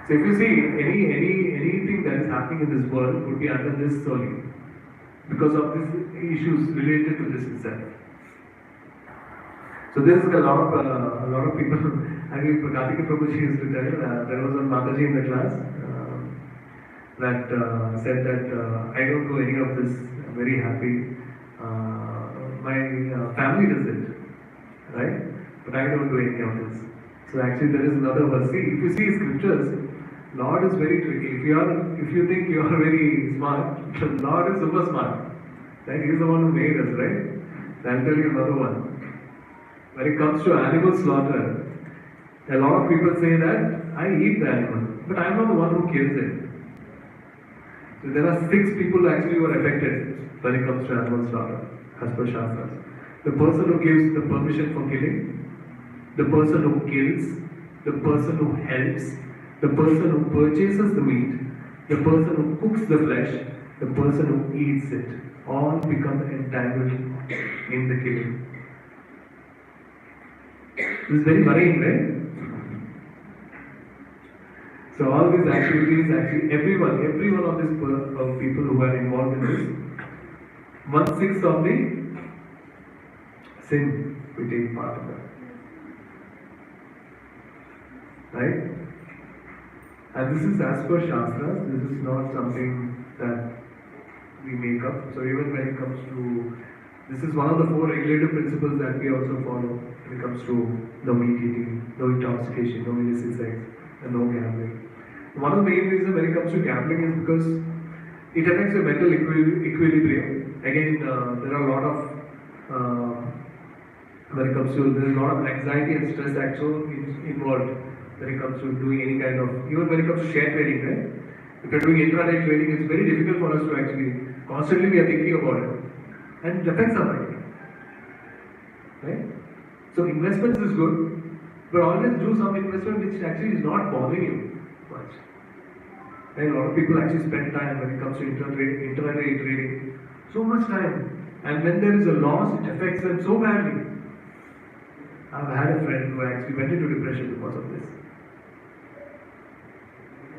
So if you see anything that is happening in this world would be under this solely because of these issues related to this itself. So there's a lot of people. I mean, Karthika Prabhuji used to tell, there was a Mataji in the class that said that I don't do any of this. I'm very happy. My family does it, right? But I don't do any of this. So actually, there is another verse. See, if you see scriptures, Lord is very tricky. If you think you are very smart, Lord is super smart. Right? He is the one who made us, right? So I'll tell you another one. When it comes to animal slaughter, a lot of people say that I eat the animal, but I'm not the one who kills it. So there are 6 people actually who are affected when it comes to animal slaughter, as per Shastras. The person who gives the permission for killing, the person who kills, the person who helps, the person who purchases the meat, the person who cooks the flesh, the person who eats it, all become entangled in the killing. This is very worrying, right? So all these activities, actually every one of these people who are involved in this, 1/6 of the sin we take part of that. Right? And this is as per Shastras, this is not something that we make up. So even when it comes to, this is one of the 4 regulative principles that we also follow when it comes to no meat eating, no intoxication, no illicit sex, and no gambling. One of the main reasons when it comes to gambling is because it affects your mental equilibrium. Again, there are a lot of, when it comes to, there's a lot of anxiety and stress actually involved when it comes to doing any kind of, even when it comes to share trading, right? If you're doing intraday trading, it's very difficult for us to actually, constantly we are thinking about it. And it affects our mind. Right? So investments is good, but always do some investment which actually is not bothering you much. And a lot of people actually spend time when it comes to intraday trading. So much time. And when there is a loss, it affects them so badly. I've had a friend who actually went into depression because of this.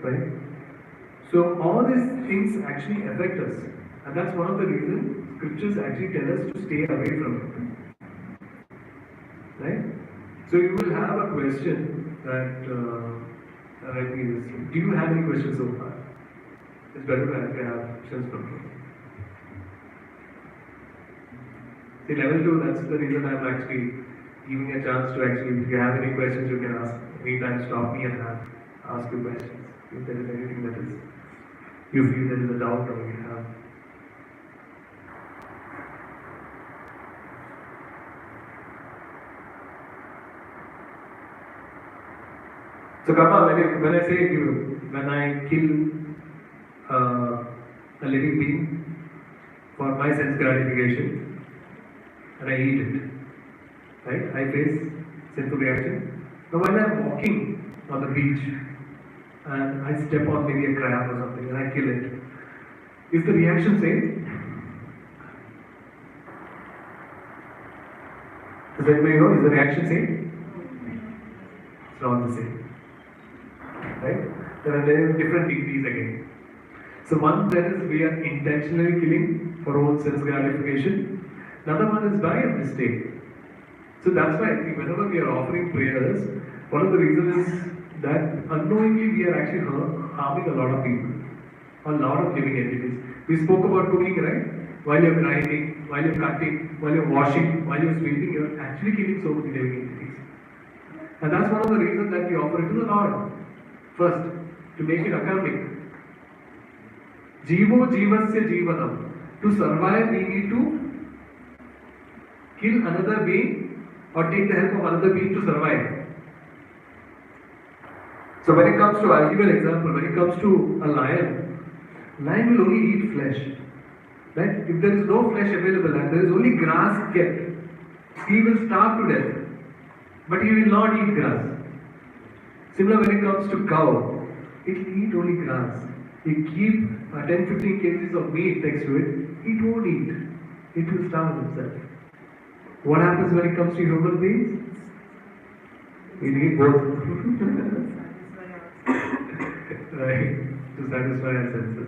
Right? So all these things actually affect us. And that's one of the reasons scriptures actually tell us to stay away from it. Right? So you will have a question that, let me just see. Do you have any questions so far? It's better to have questions from you. See, level 2, that's the reason I'm actually giving a chance to actually, if you have any questions, you can ask. Anytime stop me and ask you questions. If there is anything that is, you feel there is a doubt or you have. So Karma, when I say to you, when I kill a living being for my sense gratification and I eat it, right? I face sinful reaction. Now when I'm walking on the beach and I step on maybe a crab or something and I kill it, is the reaction same? Does anybody know? Is the reaction same? It's not the same. Right? There are different degrees again. So one that is we are intentionally killing for our own sense gratification. Another one is by a mistake. So that's why I think whenever we are offering prayers, one of the reasons is that unknowingly we are actually harming a lot of people, a lot of living entities. We spoke about cooking, right? While you're grinding, while you're cutting, while you're washing, while you're sweeping, you're actually killing so many living entities. And that's one of the reasons that we offer it to the Lord. First, to make it academic. Jivo jivasya jivanam. To survive, we need to kill another being or take the help of another being to survive. So when it comes to, I'll give you an example, when it comes to a lion will only eat flesh. Right? If there is no flesh available and there is only grass kept, he will starve to death. But he will not eat grass. Similar when it comes to cow, it will eat only grass. You keep 10-15 kgs of meat next to it, it won't eat. It will starve itself. What happens when it comes to human beings? We need both. Right, to satisfy our senses.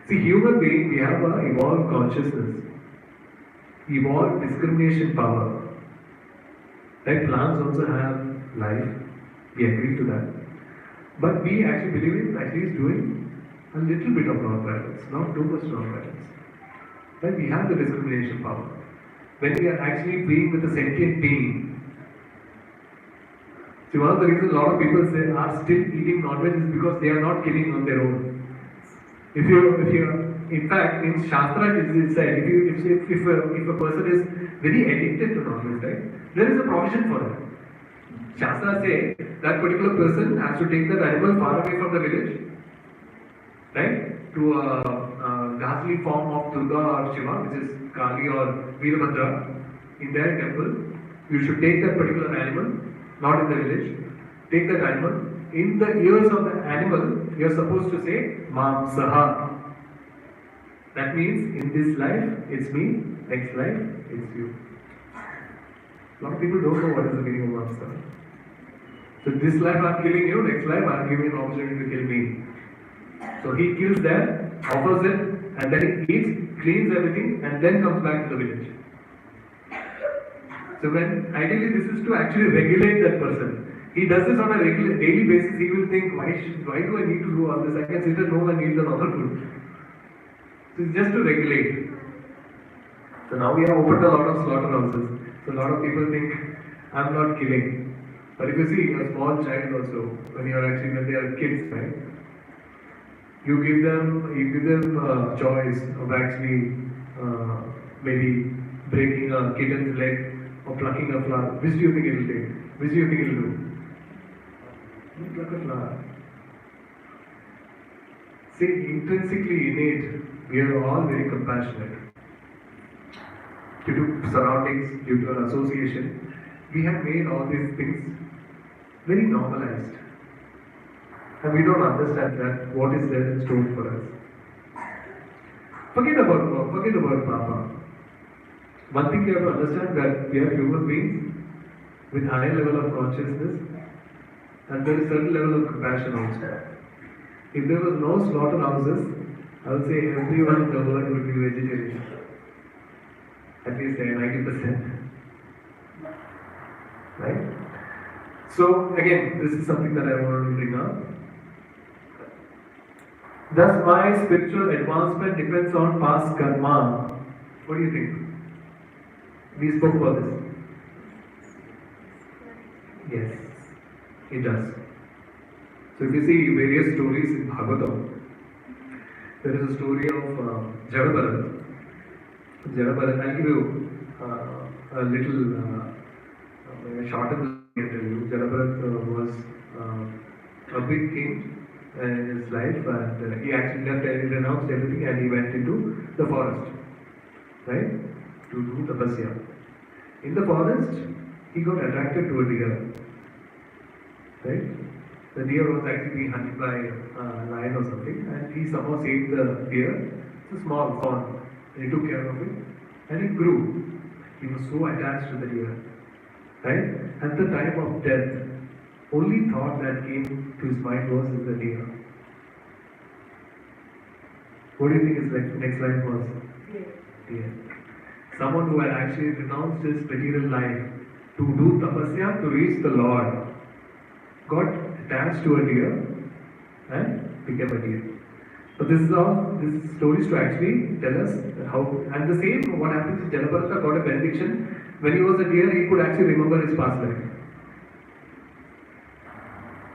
See, human being, we have an evolved consciousness, evolved discrimination power. Right, plants also have life. We agree to that. But we actually believe in at least doing a little bit of non-violence, not too much non-violence. Right? We have the discrimination power. When we are actually being with a sentient being. See, one of the reasons a lot of people say are still eating non-veg is because they are not killing on their own. In fact, in Shastra it is said, if a person is very addicted to non-veg, right, there is a provision for that. Shastra say that particular person has to take that animal far away from the village, right, to a ghastly form of Durga or Shiva, which is Kali or Veerabhadra, in their temple. You should take that particular animal, not in the village. Take that animal. In the ears of the animal, you are supposed to say Mam Saha. That means in this life it's me, next life it's you. A lot of people don't know what is the meaning of Mam Saha. So this life I'm killing you, next life I'm giving you an opportunity to kill me. So he kills them, offers it, and then he eats, cleans everything, and then comes back to the village. So when ideally this is to actually regulate that person. He does this on a daily basis. He will think, why do I need to do all this? I can sit at home and eat the normal food. So it's just to regulate. So now we have opened a lot of slaughterhouses. So a lot of people think, I'm not killing. But if you see a small child also, when they are kids, right? You give them choice of actually maybe breaking a kitten's leg or plucking a flower. Which do you think it will take? Which do you think it will do? You pluck a flower. See, intrinsically innate, we are all very compassionate. Due to surroundings, due to our association, we have made all these things very normalized. And we don't understand that what is there in store for us. Forget about Papa. One thing you have to understand that we are human beings with high level of consciousness and there is certain level of compassion also. If there was no slaughterhouses, I would say everyone in the world would be vegetarian. At least 90%. Right? So again, this is something that I want to bring up. Thus my spiritual advancement depends on past karma. What do you think? We spoke about this. Yes, it does. So if you see various stories in Bhagavatam, there is a story of Jadabharat. Jadabharat, I'll give you a little short interview. Sarjapur was a big king in his life, and he actually left and he renounced everything and he went into the forest, right, to do tapasya. In the forest, he got attracted to a deer, right? The deer was actually being hunted by a lion or something, and he somehow saved the deer. It's a small fawn, and he took care of it, and it grew. He was so attached to the deer, right? At the time of death, only thought that came to his mind was the deer. What do you think his next life was? Deer. Someone who had actually renounced his material life to do tapasya to reach the Lord got attached to a deer and became a deer. So this story is to actually tell us how, and the same what happens is Jalaparata got a benediction. When he was a deer, he could actually remember his past life.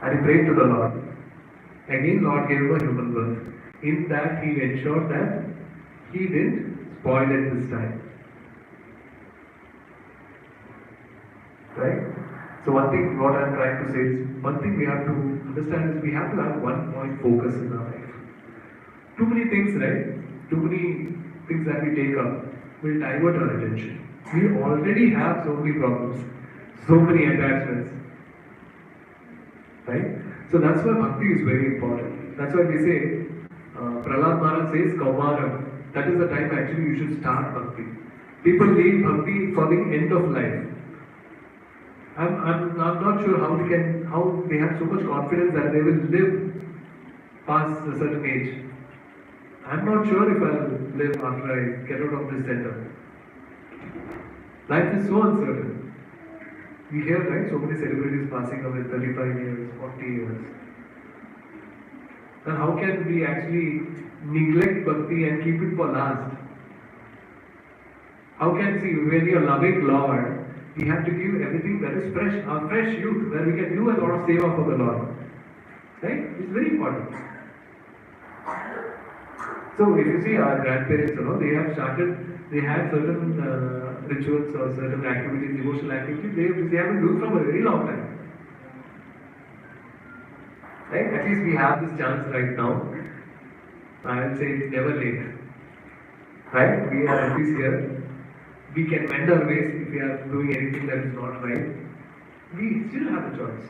And he prayed to the Lord. Again, Lord gave him a human birth. In that, he ensured that he didn't spoil it this time. Right? So one thing, what I'm trying to say is, one thing we have to understand is we have to have one point focus in our life. Too many things, right? Too many things that we take up will divert our attention. We already have so many problems, so many attachments. Right? So that's why bhakti is very important. That's why we say, Prahlad Maharaj says, Kaumaram. That is the time actually you should start bhakti. People leave bhakti for the end of life. I'm not sure how they have so much confidence that they will live past a certain age. I'm not sure if I'll live after I get out of this center. Life is so uncertain. We hear, right, so many celebrities passing away 35 years, 40 years. And how can we actually neglect bhakti and keep it for last? How can see when we are loving Lord, we have to give everything that is fresh, our fresh youth, where we can do a lot of seva for the Lord. Right? It's very important. So if you see our grandparents, they have started, they have certain rituals or certain activities, devotional activities, they have been doing from a very long time. Right? At least we have this chance right now. I will say it's never late. Right? We are at least here. We can mend our ways if we are doing anything that is not right. We still have a choice.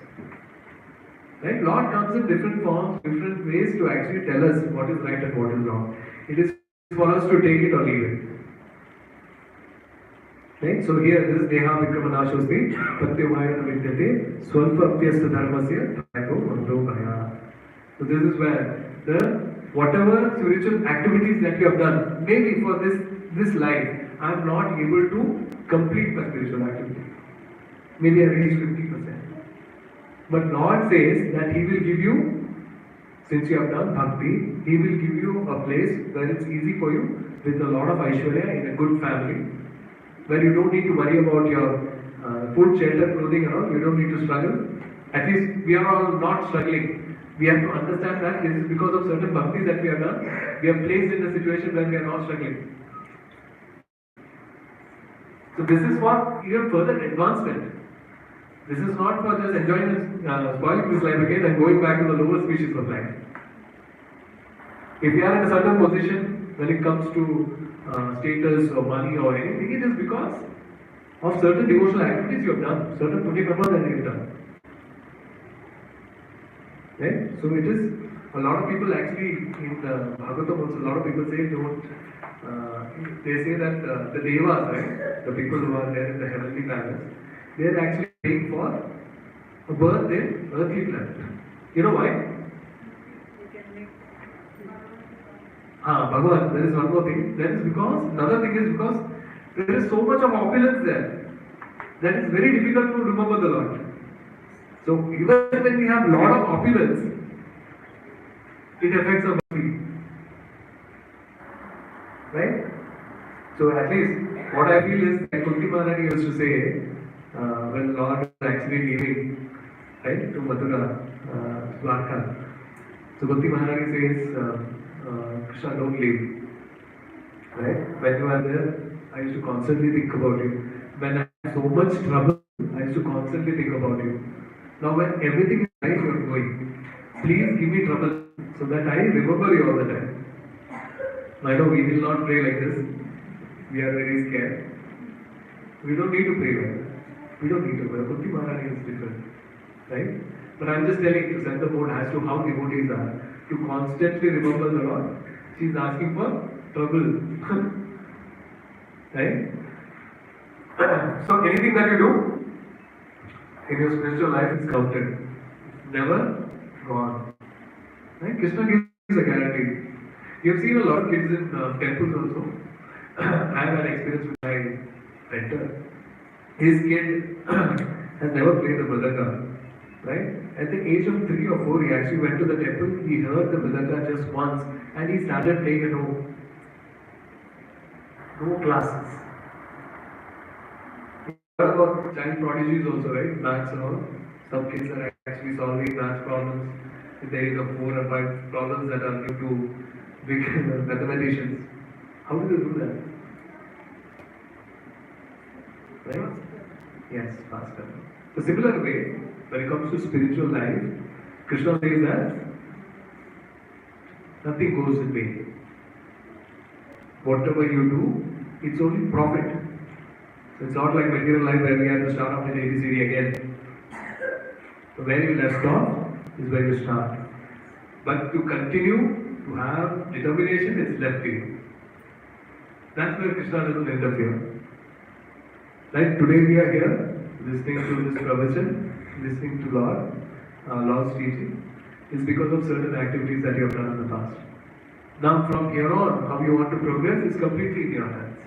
Right? Lord comes in different forms, different ways to actually tell us what is right and what is wrong. It is for us to take it or leave it. Right? So here this is Neha Vikramanashosthi Pratyavayana Vidyate Swalpa Apyasta Dharmasya Taiko Vando Bhaya. So this is where whatever spiritual activities that you have done, maybe for this life, I am not able to complete my spiritual activity. Maybe I reached 50%. But Lord says that He will give you, since you have done bhakti, He will give you a place where it's easy for you with a lot of Aishwarya in a good family, where you don't need to worry about your food, shelter, clothing and all. You don't need to struggle. At least we are all not struggling. We have to understand that this is because of certain bhakti that we have done. We are placed in a situation where we are not struggling. So this is for even further advancement. This is not for just enjoying and spoiling this life again and going back to the lower species of life. If you are in a certain position when it comes to status or money or anything, it is because of certain devotional activities you have done, certain punya karma that you have done. Right? So it is, a lot of people actually, in the Bhagavatam also, a lot of people say don't, they say that the Devas, right, the people who are there in the heavenly palace, they are actually praying for a birth in earthly planet. You know why? We can make Bhagavan, there is one more thing. That is because, another thing is because there is so much of opulence there that it's very difficult to remember the Lord. So even when we have a lot of opulence, it affects our body. Right? So at least what I feel is like Kunti Maharani used to say when Lord was actually leaving, right, to Mathura, Dwarka. So Kunti Maharani says, Krishna, don't leave. Right? When you are there, I used to constantly think about you. When I had so much trouble, I used to constantly think about you. Now when everything is right, you are going. Please give me trouble so that I remember you all the time. I know we will not pray like this. We are very scared. We don't need to pray like that. We don't need to pray. Kunti Maharani is different. Right? But I'm just telling to set the mood as to how devotees are. To constantly remember the Lord. She's asking for trouble. Right? So anything that you do in your spiritual life is counted. Never gone. Right? Krishna gives a guarantee. You've seen a lot of kids in temples also. I have had experience with my mentor. His kid has never played the mridanga. Right? At the age of 3 or 4, he actually went to the temple. He heard the mridanga just once and he started playing at home. No classes. What about child prodigies also, right? Maths and all. Some kids are actually solving maths problems at the age of 4 or 5, problems that are new to big mathematicians. How do they do that? Right? Yes, faster. So similar way, when it comes to spiritual life, Krishna says that nothing goes in vain. Whatever you do, it's only profit. So it's not like material life where we have to start off with ABCD again. So where you left off is where you start. But to continue to have determination is left to you. That's where Krishna doesn't interfere. Right? Today we are here listening to this pravachan, listening to Lord's teaching, is because of certain activities that you have done in the past. Now from here on, how you want to progress is completely in your hands.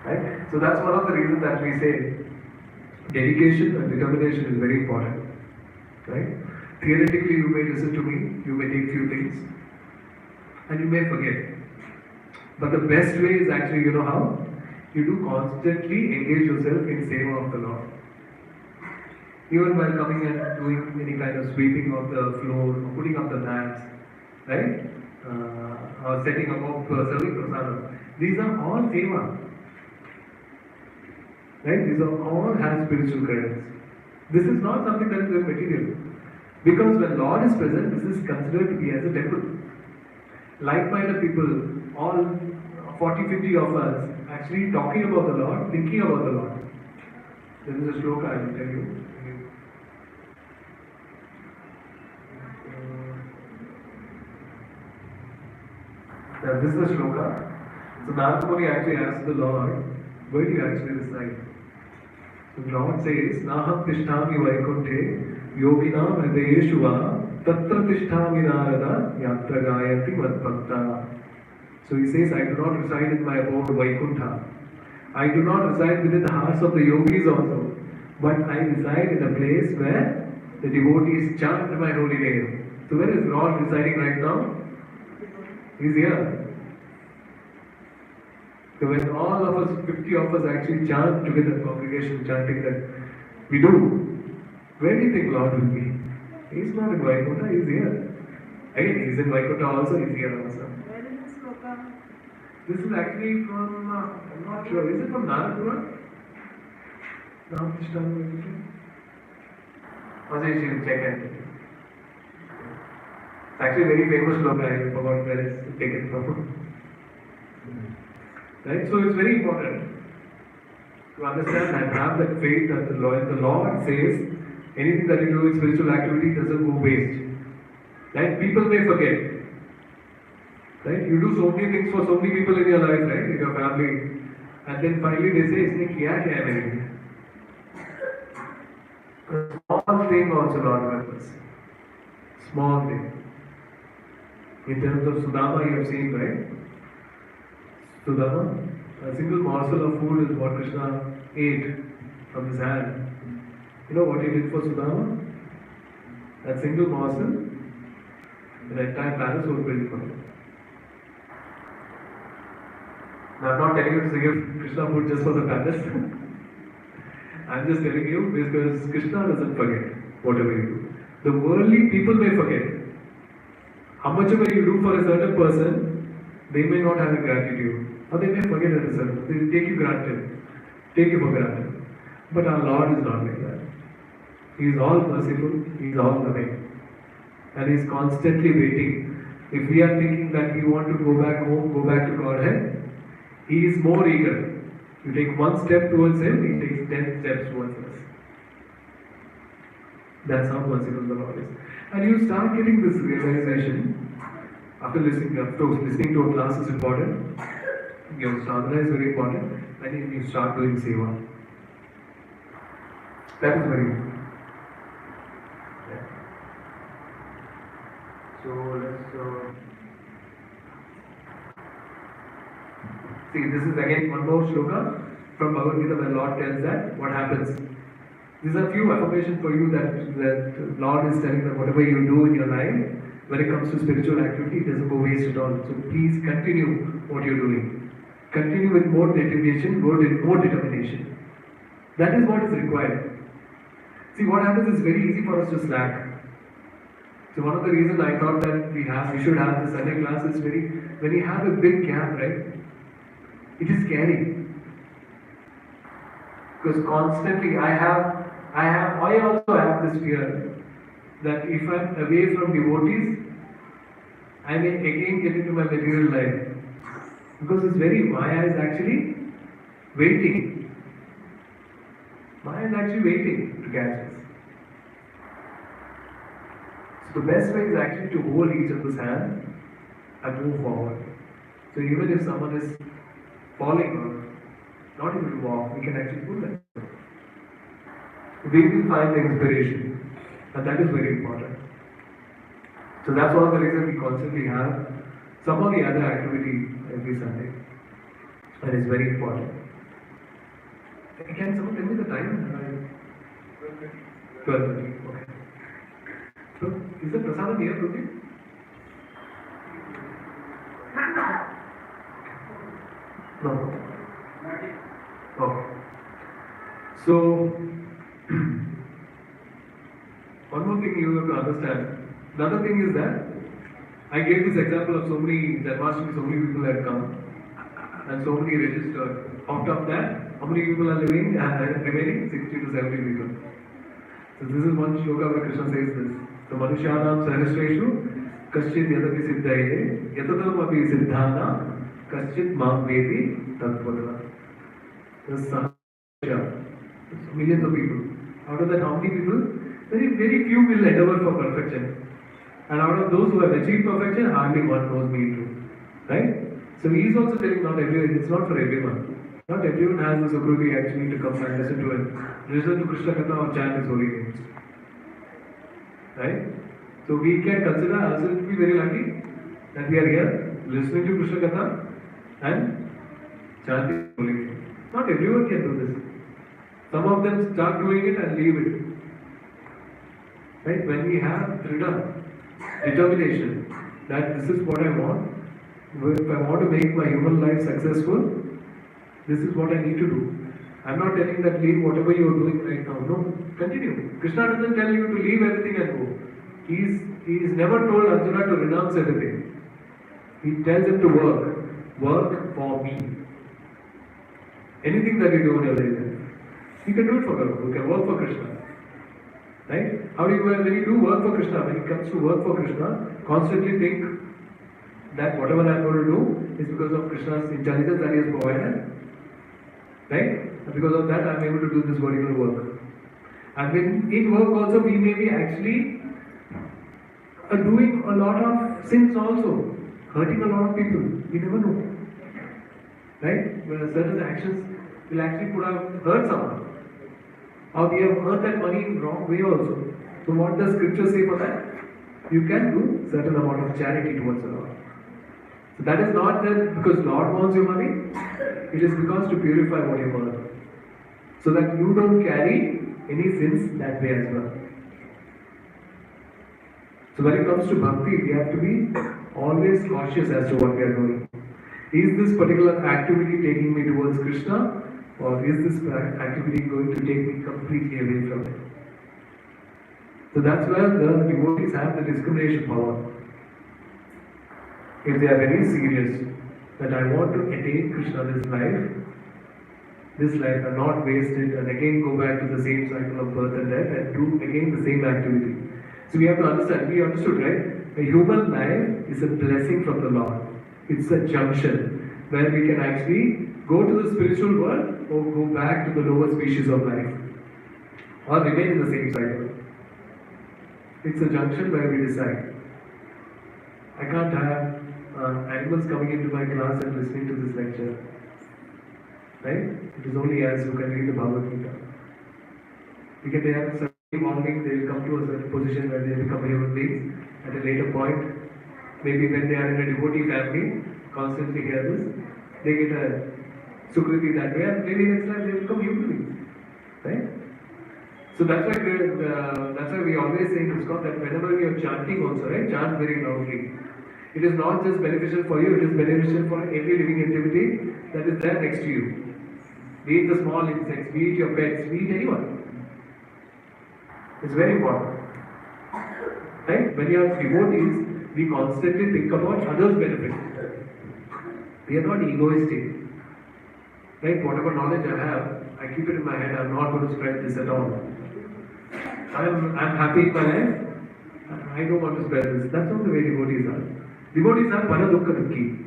Right? So that's one of the reasons that we say dedication and determination is very important. Right? Theoretically, you may listen to me, you may take few things, and you may forget. But the best way is actually, you know how? You do constantly engage yourself in seva of the Lord. Even while coming and doing any kind of sweeping of the floor, or putting up the mats, right? Or setting up of serving prasadam. These are all seva. Right? These are all have spiritual credits. This is not something that is very material. Because when Lord is present, this is considered to be as a temple. Like-minded people, all 40-50 of us, actually talking about the Lord, thinking about the Lord. There is a shloka I will tell you. This is the shloka. So Narada Muni actually asked the Lord, where do you actually reside? So the Lord says, Naham tishtami vaikunthe yoginam hridayeshu va tatra tishtami narada yatra gayati madbhakta. So he says, I do not reside in my abode Vaikuntha. I do not reside within the hearts of the yogis also, but I reside in a place where the devotees chant my holy name. So where is Lord residing right now? He's here. So when all of us, 50 of us actually chant together, congregation chanting that we do, where do you think Lord will be? He's not in Vaikuntha, he's here. Again, he's in Vaikuntha also, he's here also. where is this sloka? This is actually from, I'm not sure, is it from Narapura? Ramakrishna Vaikuntha? Or say you check it. It's actually a very famous sloka, I forgot where it's taken from. Right? So it's very important to understand and have that faith that the Lord says, Anything that you do in spiritual activity doesn't go waste. Right? People may forget. Right? You do so many things for so many people in your life, right? In your family. And then finally they say, "Isne kiya kya hai mere liye?" A small thing also Lord remembers. Small thing. In terms of Sudama, you have seen, right? Sudama, a single morsel of food is what Krishna ate from his hand. You know what he did for Sudama? That single morsel, the entire palace was built for him. Now, I'm not telling you to give Krishna food just for the palace. I'm just telling you because Krishna doesn't forget whatever you do. The worldly people may forget. How much ever you do for a certain person, they may not have a gratitude. Or they may forget at a certain, they take you for granted. But our Lord is not like that. He is all merciful, He is all loving. And He is constantly waiting. If we are thinking that we want to go back home, go back to Godhead, He is more eager. You take one step towards Him, He takes 10 steps towards us. That's how merciful the Lord is. And you start getting this realization after listening. Of course, listening to a class is important. Your sadhana is very important. And then you start doing seva. That is very important. Yeah. So let's see. This is again one more shloka from Bhagavad Gita where Lord tells that what happens. These are few affirmations for you that Lord is telling that whatever you do in your life, when it comes to spiritual activity, it doesn't go waste at all. So please continue what you're doing. Continue with more determination, more determination. That is what is required. See, what happens is very easy for us to slack. So one of the reasons I thought that we should have the Sunday class is when you have a big gap, right? It is scary. Because constantly I also have this fear that if I'm away from devotees, I may again get into my material life. Because Maya is actually waiting. Maya is actually waiting to catch us. So the best way is actually to hold each other's hand and move forward. So even if someone is falling or not able to walk, we can actually pull them. We will find the inspiration, and that is very important. So that's one of the reasons we constantly have some of the other activity every Sunday, and it's very important. Can someone tell me the time? 12:30. Okay. So is the prasadam here, Ruti? No. Okay. So, one more thing you have to understand. Another thing is that I gave this example of so many Janmashtami, so many people had come and so many registered. Out of that, how many people are remaining? 60 to 70 people. So this is one shloka where Krishna says this. So Manushyanam Sahasreshu Kaschit Yadapi Siddhaye Yatadam Api Siddhana Kaschit Mam Vedi Tatvadana. Millions of people. Out of that, how many people? Very few will endeavor for perfection. And out of those who have achieved perfection, hardly one knows me too. Right? So he is also telling it's not for everyone. Not everyone has the Sukruti actually to come and listen to it. Listen to Krishna Katha or chant his holy names. Right? So we can consider ourselves to be very lucky that we are here listening to Krishna Katha and chanting holy names. Not everyone can do this. Some of them start doing it and leave it. Right? When we have freedom, determination that this is what I want, if I want to make my human life successful, this is what I need to do. I'm not telling that leave whatever you are doing right now. No, continue. Krishna doesn't tell you to leave everything and go. He's never told Arjuna to renounce everything. He tells him to work for me. Anything that you do in your life, you can do it for God. You can work for Krishna. Right? When you do work for Krishna, when it comes to work for Krishna, constantly think that whatever I'm going to do is because of Krishna's intelligence that He has provided. Right? And because of that, I'm able to do this particular work. And when in work also we may be actually doing a lot of sins also, hurting a lot of people. We never know. Right? Where certain actions will actually hurt someone. Or we have earned that money in wrong way also. So what does scripture say for that? You can do certain amount of charity towards the Lord. So that is not that because Lord wants your money, it is because to purify what you earned. So that you don't carry any sins that way as well. So when it comes to bhakti, we have to be always cautious as to what we are doing. Is this particular activity taking me towards Krishna, or is this activity going to take me completely away from it? So that's where the devotees have the discrimination power. If they are very serious that I want to attain Krishna this life and not waste it and again go back to the same cycle of birth and death and do again the same activity. So we have to understand, we understood, right? A human life is a blessing from the Lord. It's a junction where we can actually go to the spiritual world or go back to the lower species of life or remain in the same cycle. It's a junction where we decide. I can't have animals coming into my class and listening to this lecture. Right? It is only as who can read the Bhagavad Gita. Because they have a certain morning, they will come to a certain position where they become human beings. At a later point, maybe when they are in a devotee family, constantly hear this, they get a sukriti that way, and maybe next time they become human beings. Right? So that's why we always say in ISKCON that whenever we are chanting also, right, chant very loudly. It is not just beneficial for you, it is beneficial for every living entity that is there next to you. Be it the small insects, be it your pets, be it anyone. It's very important. Right? When you are devotees, we constantly think about others' benefit. We are not egoistic. Right? Whatever knowledge I have, I keep it in my head. I'm not going to spread this at all. I'm happy in my life. I don't want to spread this. That's not the way devotees are. Devotees are paradukka dukhi.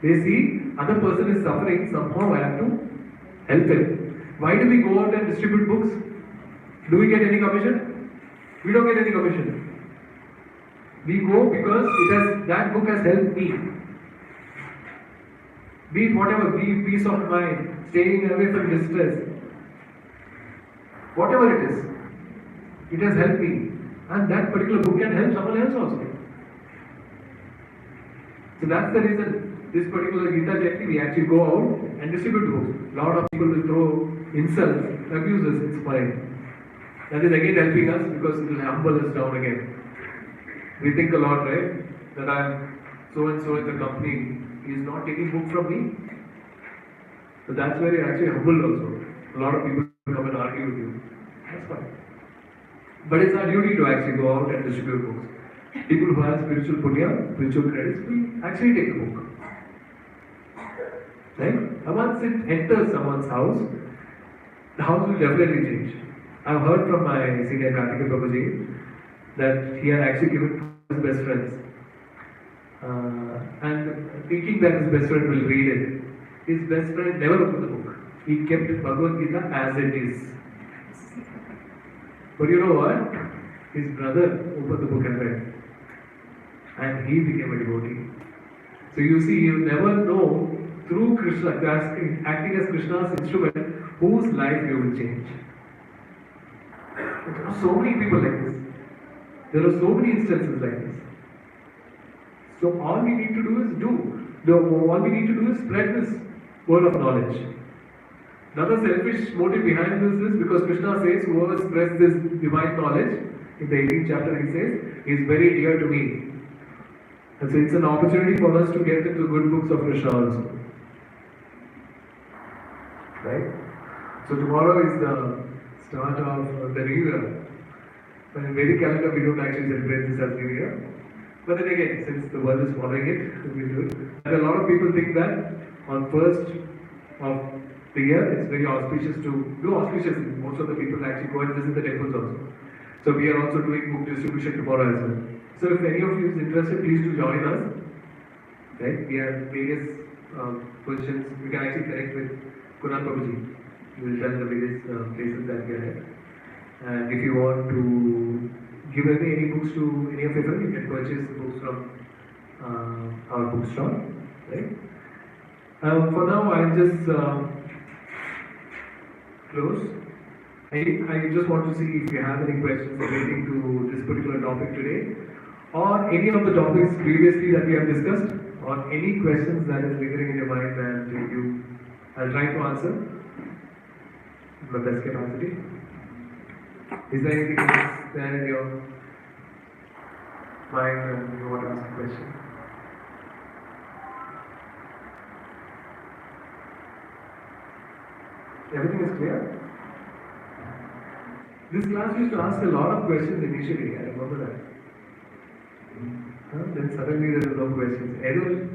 They see other person is suffering, somehow I have to help him. Why do we go out and distribute books? Do we get any commission? We don't get any commission. We go because that book has helped me. Be it whatever, be it peace of mind, staying away from distress. Whatever it is, it has helped me. And that particular book can help someone else also. So that's the reason this particular Gita Jayanti we actually go out and distribute books. A lot of people will throw insults, abuses, it's fine. That is again helping us because it will humble us down again. We think a lot, right? That I'm so and so in the company, he is not taking book from me. So that's where you're actually humbled also. A lot of people come and argue with you. That's fine. But it's our duty to actually go out and distribute books. People who have spiritual punya, spiritual credits, will actually take a book. Right? And once it enters someone's house, the house will definitely change. I've heard from my senior Karthika Prabhuji that he had actually given to his best friends. And thinking that his best friend will read it, his best friend never opened the book. He kept Bhagavad Gita as it is. But you know what? His brother opened the book and read. And he became a devotee. So you see, you never know through Krishna, acting as Krishna's instrument, whose life you will change. There are so many people like this. There are so many instances like this. So all we need to do is spread this word of knowledge. Another selfish motive behind this is because Krishna says, whoever spreads this divine knowledge, in the 18th chapter he says, is very dear to me. And so it's an opportunity for us to get into the good books of Krishna also. Right? So tomorrow is the start of the New Year. But in Vedic calendar we don't actually celebrate this as New Year. But then again, since the world is following it, we do it. And a lot of people think that on 1st of the year, it's very auspicious to do auspicious. Most of the people actually go and visit the temples also. So we are also doing book distribution tomorrow as well. So if any of you is interested, please do join us. Right? We have various positions. You can actually connect with Kunal Prabhuji. He will tell the various places that we are at. And if you want to give away any books to any of your friends, you can purchase books from our bookstore, right? For now, I'll just close. I just want to see if you have any questions relating to this particular topic today, or any of the topics previously that we have discussed, or any questions that is lingering in your mind and I'll try to answer in my best capacity. Is there anything else there in your mind and you want to ask a question? Everything is clear? This class used to ask a lot of questions initially, I remember that. Then suddenly there is no questions. Either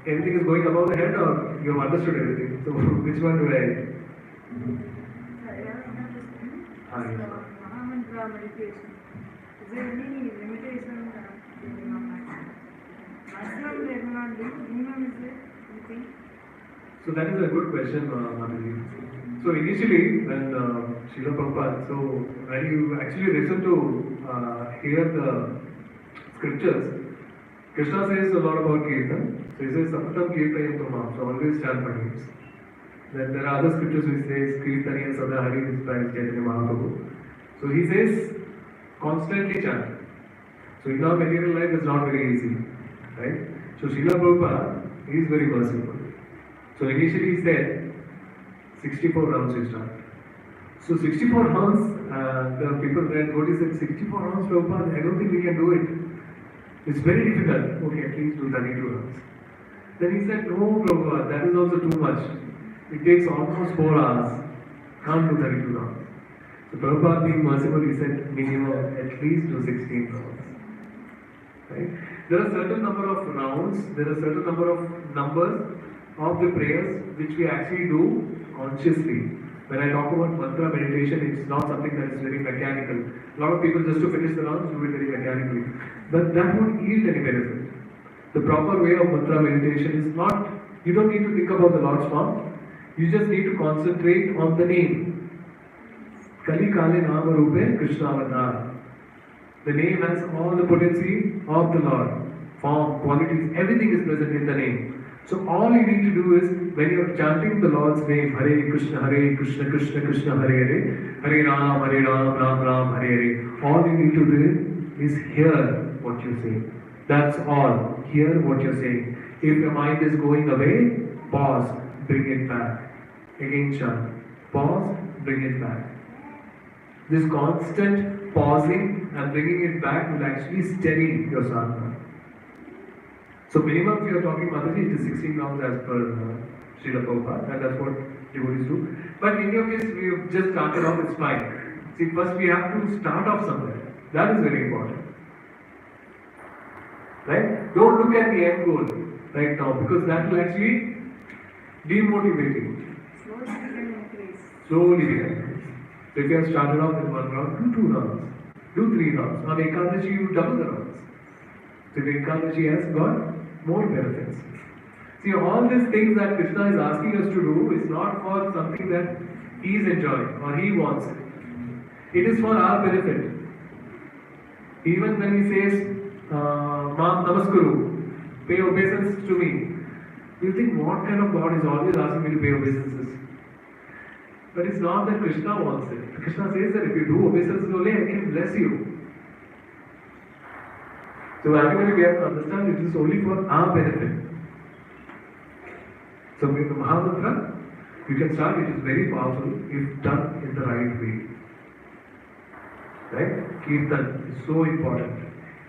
everything is going above the head or you have understood everything. So which one do I? Mahamantra meditation. Is there any limitation maximum they do not do? Minimum is there? Anything? So that is a good question, Mataji. So initially, when Srila Prabhupada, so when you actually listen to hear the scriptures, Krishna says a lot about Kirtan. So he says, Sapatam Kirtayam Tamam, so always chant my names. Then there are other scriptures which says, Kirtaniyam Sada Hari Vispayam Chaitanya Mahaprabhu. So he says, constantly chant. So in our material life, it's not very easy, right? So Srila Prabhupada is very merciful. So initially he said, 64 rounds you start. So 64 rounds, the people read what he said, 64 rounds Prabhupada, I don't think we can do it. It's very difficult. Okay, at least do 32 rounds. Then he said, no Prabhupada, that is also too much. It takes almost 4 hours. Can't do 32 rounds. So Prabhupada being merciful, he said, minimum at least do 16 rounds. Right? There are certain number of rounds, there are certain number of numbers of the prayers which we actually do consciously. When I talk about mantra meditation, it's not something that is very mechanical. A lot of people just to finish the rounds do it very mechanically. But that won't yield any benefit. The proper way of mantra meditation is not, you don't need to think about the Lord's form. You just need to concentrate on the name. Kali Kale Nama Rupe Krishna Avatar. The name has all the potency of the Lord. Form, qualities, everything is present in the name. So all you need to do is, when you are chanting the Lord's name, Hare Krishna, Krishna Krishna, Hare Hare, Hare Ram, Ram Ram, Hare Hare. All you need to do is hear what you say. That's all. Hear what you're saying. If your mind is going away, pause, bring it back. Again chant. Pause, bring it back. This constant pausing and bringing it back will actually steady your sadhana. So minimum we are talking Mataji, it is 16 rounds as per Srila Prabhupada, and that's what devotees do. But in your case, we have just started off, it's fine. See, first we have to start off somewhere. That is very important. Right? Don't look at the end goal right now, because that will actually demotivate you. Slowly we can increase. Slowly we can increase. So if you have started off in 1 round, do 2 rounds. Do 3 rounds. On Ekadashi, you double the rounds. So the Ekadashi has got more benefits. See, all these things that Krishna is asking us to do is not for something that he is enjoying or he wants it. It is for our benefit. Even when he says, Mam Namaskuru, pay obeisance to me, you think, what kind of God is always asking me to pay obeisances? But it's not that Krishna wants it. Krishna says that if you do obeisances only, I can bless you. So ultimately we have to understand it is only for our benefit. So with the Mahamantra, you can start, it is very powerful if done in the right way. Right? Kirtan is so important.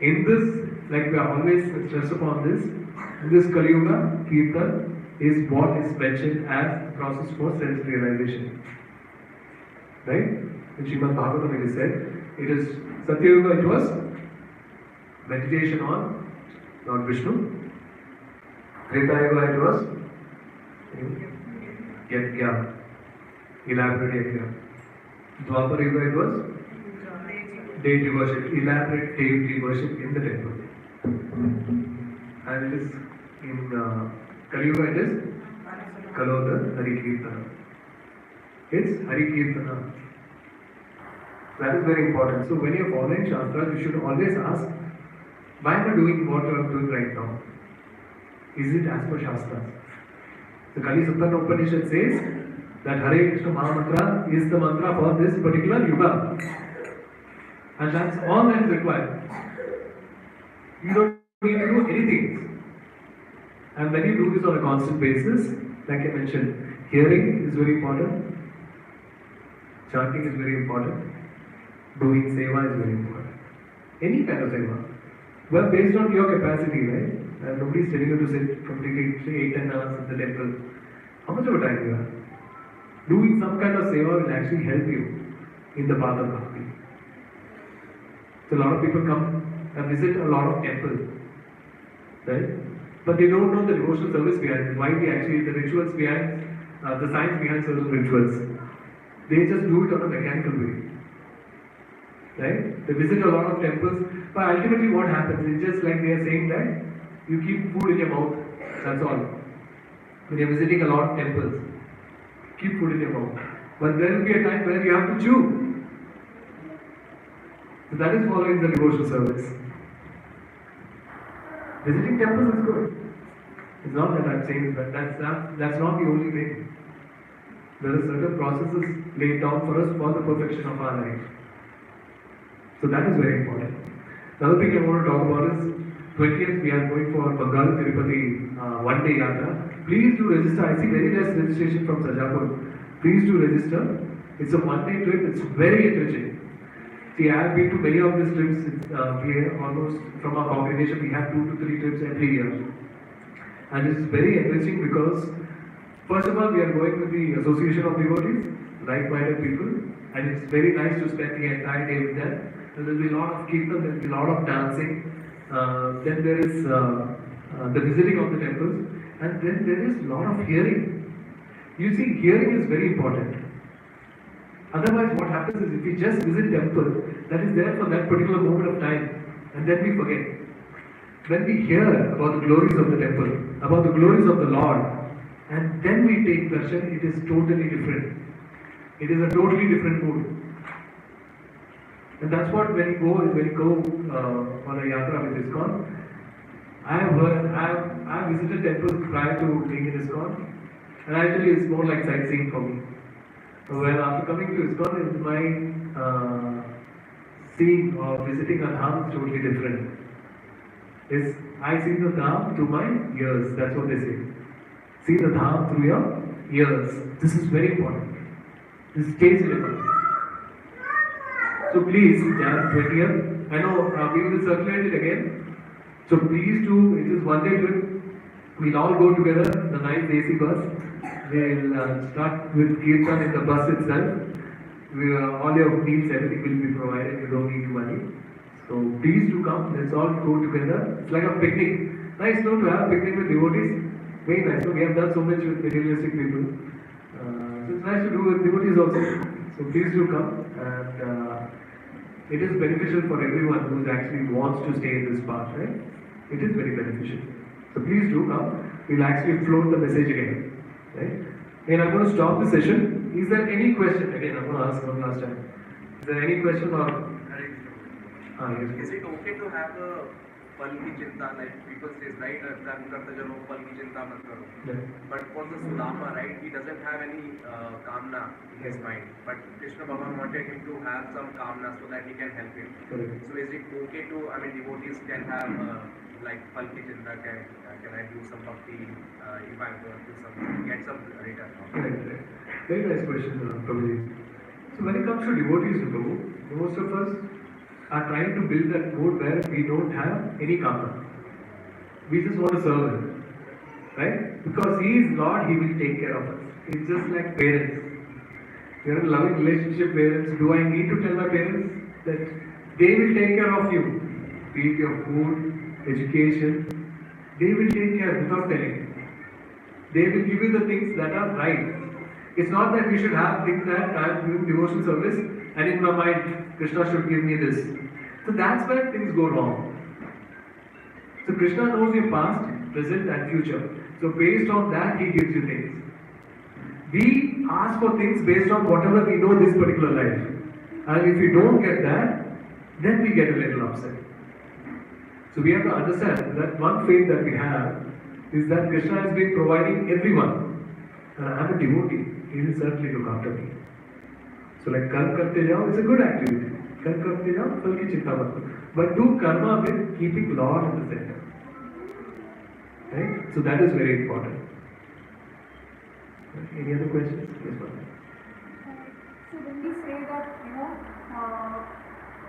In this, like we are always stressed upon this, in this Kali Yuga, Kirtan is what is mentioned as the process for self-realization. Right? In Srimad Bhagavatam it is said, it is Satya Yuga, it was meditation on Lord Vishnu. Treta Yuga, it was Yajna, elaborate Yajna. Dwapara Yuga, it was deity worship, elaborate deity worship in the temple. And it is in Kali Yuga, it is Kaloda Hari Kirtana. It's Hari Kirtana. That is very important. So when you're following Shastras, you should always ask, why am I doing what I'm doing right now? Is it as per Shastras? The Kali Sutta Upanishad says that Hare Krishna Mahamantra is the mantra for this particular yuga. And that's all that is required. You don't need to do anything. And when you do this on a constant basis, like I mentioned, hearing is very important, chanting is very important, doing seva is very important. Any kind of seva. Well, based on your capacity, right? And nobody is telling you to sit completely 8-10 hours in the temple. How much of a time you have? Doing some kind of seva will actually help you in the path of bhakti. So a lot of people come and visit a lot of temples, right? But they don't know the devotional service behind it. Why we actually, the rituals behind, the science behind certain rituals. They just do it on a mechanical way. Right? They visit a lot of temples, but ultimately what happens is just like they are saying that you keep food in your mouth, that's all. When you are visiting a lot of temples, keep food in your mouth. But there will be a time where you have to chew. So that is following the devotional service. Visiting temples is good. It's not that I'm saying that. That's not the only thing. There are certain processes laid down for us for the perfection of our life. So that is very important. Another thing I want to talk about is 20th we are going for Bengal Tirupati one-day yatra. Please do register. I see very less registration from Sarjapur. Please do register. It's a one-day trip. It's very enriching. See, I have been to many of these trips. Almost from our congregation, we have 2 to 3 trips every year. And it's very enriching because, first of all, we are going with the Association of Devotees, like-minded people, and it's very nice to spend the entire day with them. There will be a lot of kirtan, there will be a lot of dancing, then there is the visiting of the temples, and then there is a lot of hearing. You see, hearing is very important. Otherwise, what happens is if we just visit temple, that is there for that particular moment of time, and then we forget. When we hear about the glories of the temple, about the glories of the Lord, and then we take darshan, it is totally different. It is a totally different mood. And that's what when you go on a yatra with ISKCON, I have visited temples prior to being in ISKCON, and actually it's more like sightseeing for me. So when after coming to ISKCON, my seeing or visiting a dham is totally different. I see the dham through my ears, that's what they say. See the dham through your ears. This is very important. This stays with you. So please, Jan 20th, I know we will circulate it again. So please do, it is one day trip. We'll all go together, the nice AC bus. We'll start with kirtan in the bus itself. All your meals, everything will be provided. You don't need money. So please do come. Let's all go together. It's like a picnic. Nice, no, to have a picnic with devotees. Very nice. So we have done so much with materialistic people. So it's nice to do with devotees also. So please do come. And it is beneficial for everyone who actually wants to stay in this path, right? It is very beneficial. So please do come. We'll actually float the message again. Right? And I'm going to stop the session. Is there any question? Again, I'm going to ask one last time. Is there any question or? Yes. Is it okay to have a pal ki chinta, like people says, right? Karm karta jano pal ki chinta mat karo. Yeah. But for the Sudama, right, he doesn't have any kamna in his mind. But Krishna Bhagavan wanted him to have some kamna so that he can help him. Correct. So is it okay to, devotees can have like pal ki chinta, can I do some bhakti if I'm going to get some return? Correct. Very nice question, Prabhuji. So when it comes to devotees, most of us are trying to build that mode where we don't have any karma. We just want to serve Him. Right? Because He is Lord, He will take care of us. It's just like parents. We are in a loving relationship, parents. Do I need to tell my parents that they will take care of you? Be it your food, education. They will take care without telling. They will give you the things that are right. It's not that we should have things that I am doing devotional service and in my mind, Krishna should give me this. So that's where things go wrong. So Krishna knows your past, present and future. So based on that, He gives you things. We ask for things based on whatever we know this particular life. And if we don't get that, then we get a little upset. So we have to understand that one faith that we have is that Krishna has been providing everyone. And I am a devotee, he will certainly look after me. So like karma karte jao is a good activity. Karma karte jao, phal ki chinta mat karo. But do karma with keeping Lord in the center. Right? So that is very important. Any other questions? Yes, ma'am. So when we say that,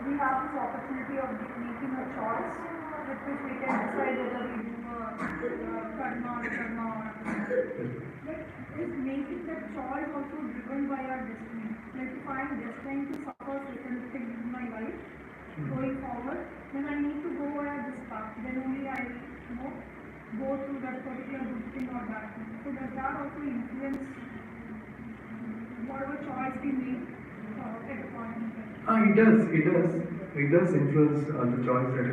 we have this opportunity of making a choice with which we can decide whether we do karma or karma or like, is making that choice also driven by our destiny? Like if I am destined to suffer certain things in my life going forward, then I need to go via this path. Then only I go through that particular good thing or bad thing. So does that also influence whatever choice we make at a point in time? It does influence the choice that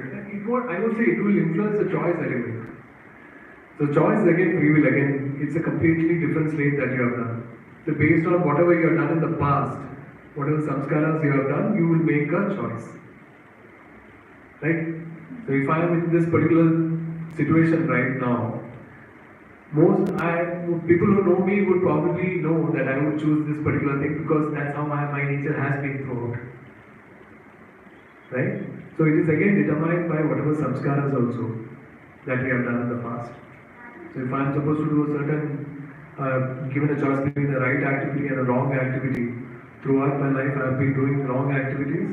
I would say it will influence the choice that you make. So choice again, free will again, it's a completely different slate that you have done. So based on whatever you have done in the past, whatever samskaras you have done, you will make a choice. Right? So if I am in this particular situation right now, people who know me would probably know that I would choose this particular thing because that's how my nature has been throughout. Right? So it is again determined by whatever samskaras also that we have done in the past. So if I am supposed to do a certain, given a choice between the right activity and a wrong activity, throughout my life I have been doing wrong activities,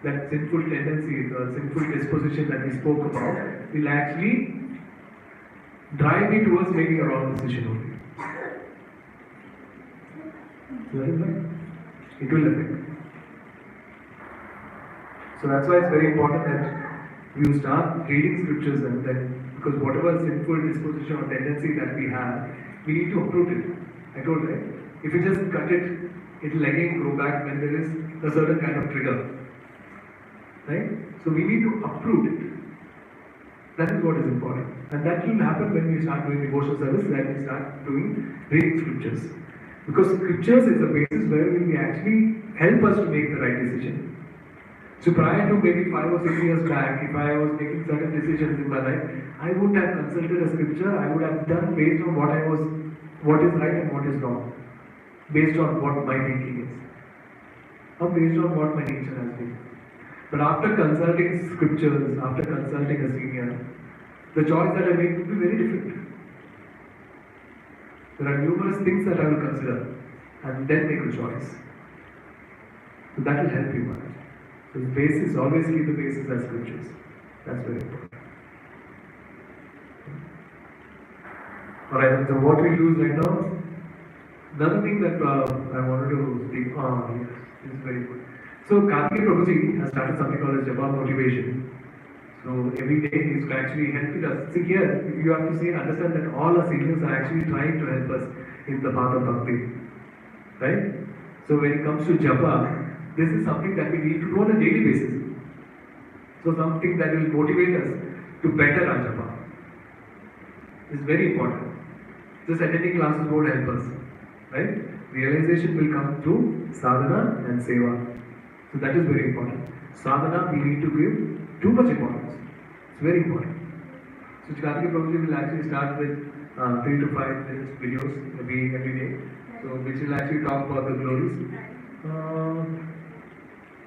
that sinful tendency, the sinful disposition that we spoke about, will actually drive me towards making a wrong decision only. It will affect. So that's why it's very important that you start reading scriptures and then, because whatever sinful disposition or tendency that we have, we need to uproot it. I told you, right? If you just cut it, it will again grow back when there is a certain kind of trigger. Right? So we need to uproot it. That is what is important. And that will happen when we start doing devotional service, when we start doing reading scriptures. Because scriptures is the basis where we actually help us to make the right decision. So prior to maybe 5 or 6 years back, if I was making certain decisions in my life, I wouldn't have consulted a scripture, I would have done based on what is right and what is wrong. Based on what my thinking is. Or based on what my nature has been. But after consulting scriptures, after consulting a senior, the choice that I make will be very different. There are numerous things that I will consider and then make a choice. So that will help you manage. So the basis, always keep the basis as scriptures. That's very important. Alright, so what we use right now, another thing that I wanted to speak on, yes, this is very good. So Karthikeya Prabhuji has started something called as Japa Motivation. So every day he's actually helping us. See here, you have to see and understand that all our seniors are actually trying to help us in the path of bhakti. Right? So when it comes to Japa, this is something that we need to do on a daily basis. So something that will motivate us to better our Japa. It's very important. Just attending classes won't help us. Right? Realization will come through sadhana and seva. So that is very important. Sadhana we need to give too much importance. It's very important. So Karthikeya Prabhuji will actually start with 3 to 5 minutes videos every day. So which will actually talk about the glories.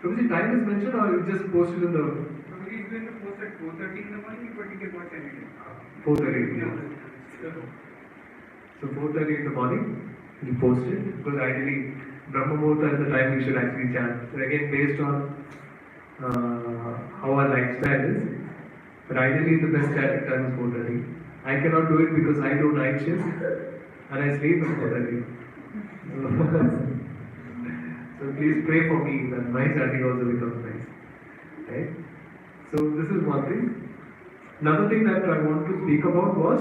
Prabhuji, time is mentioned or you just post it in the... Prabhuji is going to post at 4:30 in the morning, but you can watch anytime. 4:30 in the morning. So 4:30 in the morning, we post it because ideally Brahma Muhurta is the time we should actually chant. So again, based on how our lifestyle is, but ideally the best chanting time is 4:30. I cannot do it because I do night shift and I sleep at 4:30. So please pray for me that my chanting also becomes nice. Right? So this is one thing. Another thing that I want to speak about was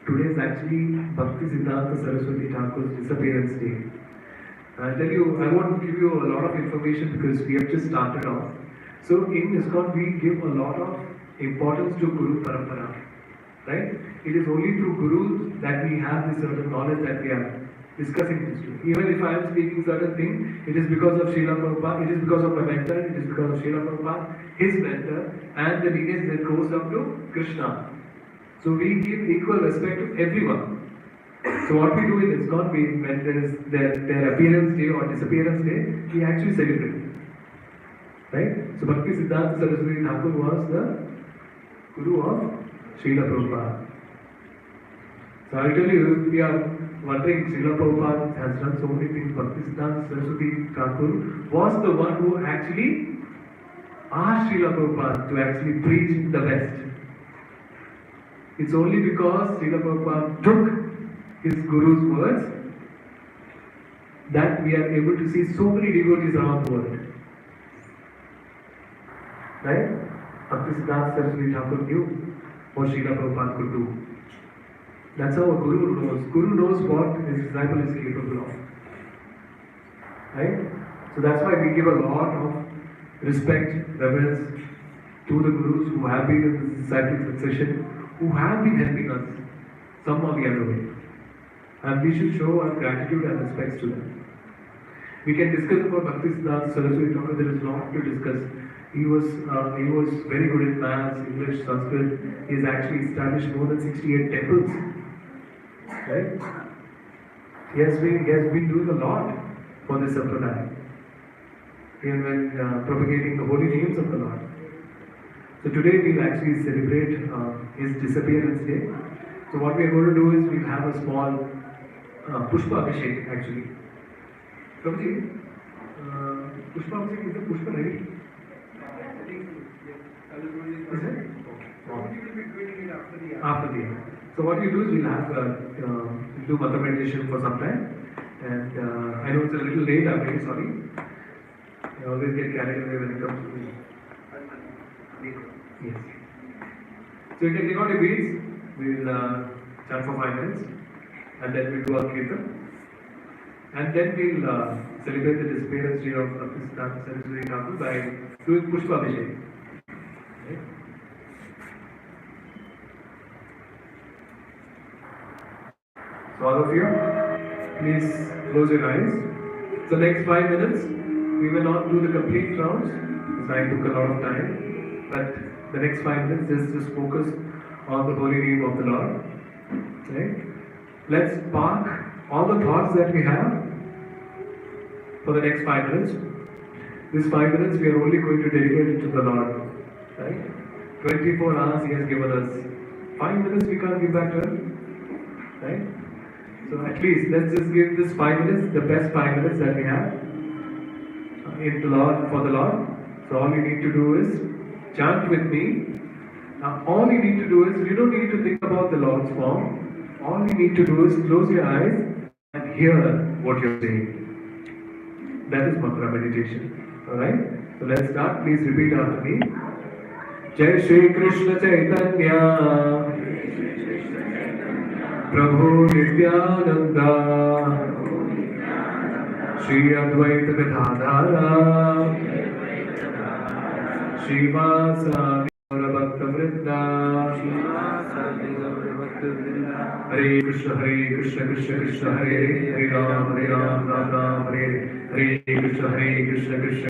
today is actually Bhakti Siddhanta Saraswati Thakur's disappearance day. I'll tell you, I won't give you a lot of information because we have just started off. So in ISKCON we give a lot of importance to Guru Parampara. Right? It is only through Gurus that we have this certain knowledge that we have discussing history. Even if I am speaking certain thing, it is because of Srila Prabhupada, it is because of my mentor, it is because of Srila Prabhupada, his mentor, and the lineage that goes up to Krishna. So we give equal respect to everyone. So what we do in ISKCON, when there is their appearance day or disappearance day, we actually celebrate. Right? So Bhakti Siddhanta Saraswati Thakur was the Guru of Srila Prabhupada. So I'll tell you, if we are wondering, Srila Prabhupada has done so many things. Bhakti Siddhanta Saraswati Thakur was the one who actually asked Srila Prabhupada to actually preach the best. It's only because Srila Prabhupada took his Guru's words that we are able to see so many devotees around the world. Right? Bhakti Siddhanta Saraswati Thakur knew what Srila Prabhupada could do. That's how a Guru knows. Guru knows what his disciple is capable of. Right? So that's why we give a lot of respect, reverence to the Gurus who have been in the disciplic succession, who have been helping us some or the other way. And we should show our gratitude and respect to them. We can discuss about Bhakti Siddhanta Saraswati Thakur. There is a lot to discuss. He was very good in maths, English, Sanskrit. He has actually established more than 68 temples. Right? He has been doing a lot for this sampradaya. He has been propagating the holy names of the Lord. So today we'll actually celebrate his disappearance day. So what we are going to do is we'll have a small Pushpa Abhishek actually. Prabhuji, Pushpa Abhishek, is the Pushpa ready? Is it? After the year. So what you do is we'll have do Matra meditation for some time. And I know it's a little late, I'm very sorry. I always get carried away when it comes to this. Yes. So you can take out your beads, we'll chant for 5 minutes, and then we'll do our kirtan. And then we'll celebrate the disappearance day of Bhakti Siddhanta Saraswati Thakur by doing Pushpa Abhishek. Okay. So all of you, please close your eyes. So next 5 minutes, we will not do the complete rounds, because I took a lot of time. But the next 5 minutes, just focus on the holy name of the Lord. Right? Let's park all the thoughts that we have for the next 5 minutes. These 5 minutes we are only going to dedicate it to the Lord. Right? 24 hours He has given us. 5 minutes we can't give back to Him. Right? So at least let's just give this 5 minutes, the best 5 minutes that we have in the Lord, for the Lord. So all you need to do is chant with me. Now all you need to do is, you don't need to think about the Lord's form. All you need to do is close your eyes and hear what you're saying. That is mantra meditation. Alright? So let's start. Please repeat after me. Jai Shri Krishna Chaitanya Prabhu Nityananda Shri Advaita Gadadhara Srivasa Bhakta Vrinda Hare Krishna Krishna Krishna Hare Hare Ram Ram Ram Hare Hare Krishna Krishna Krishna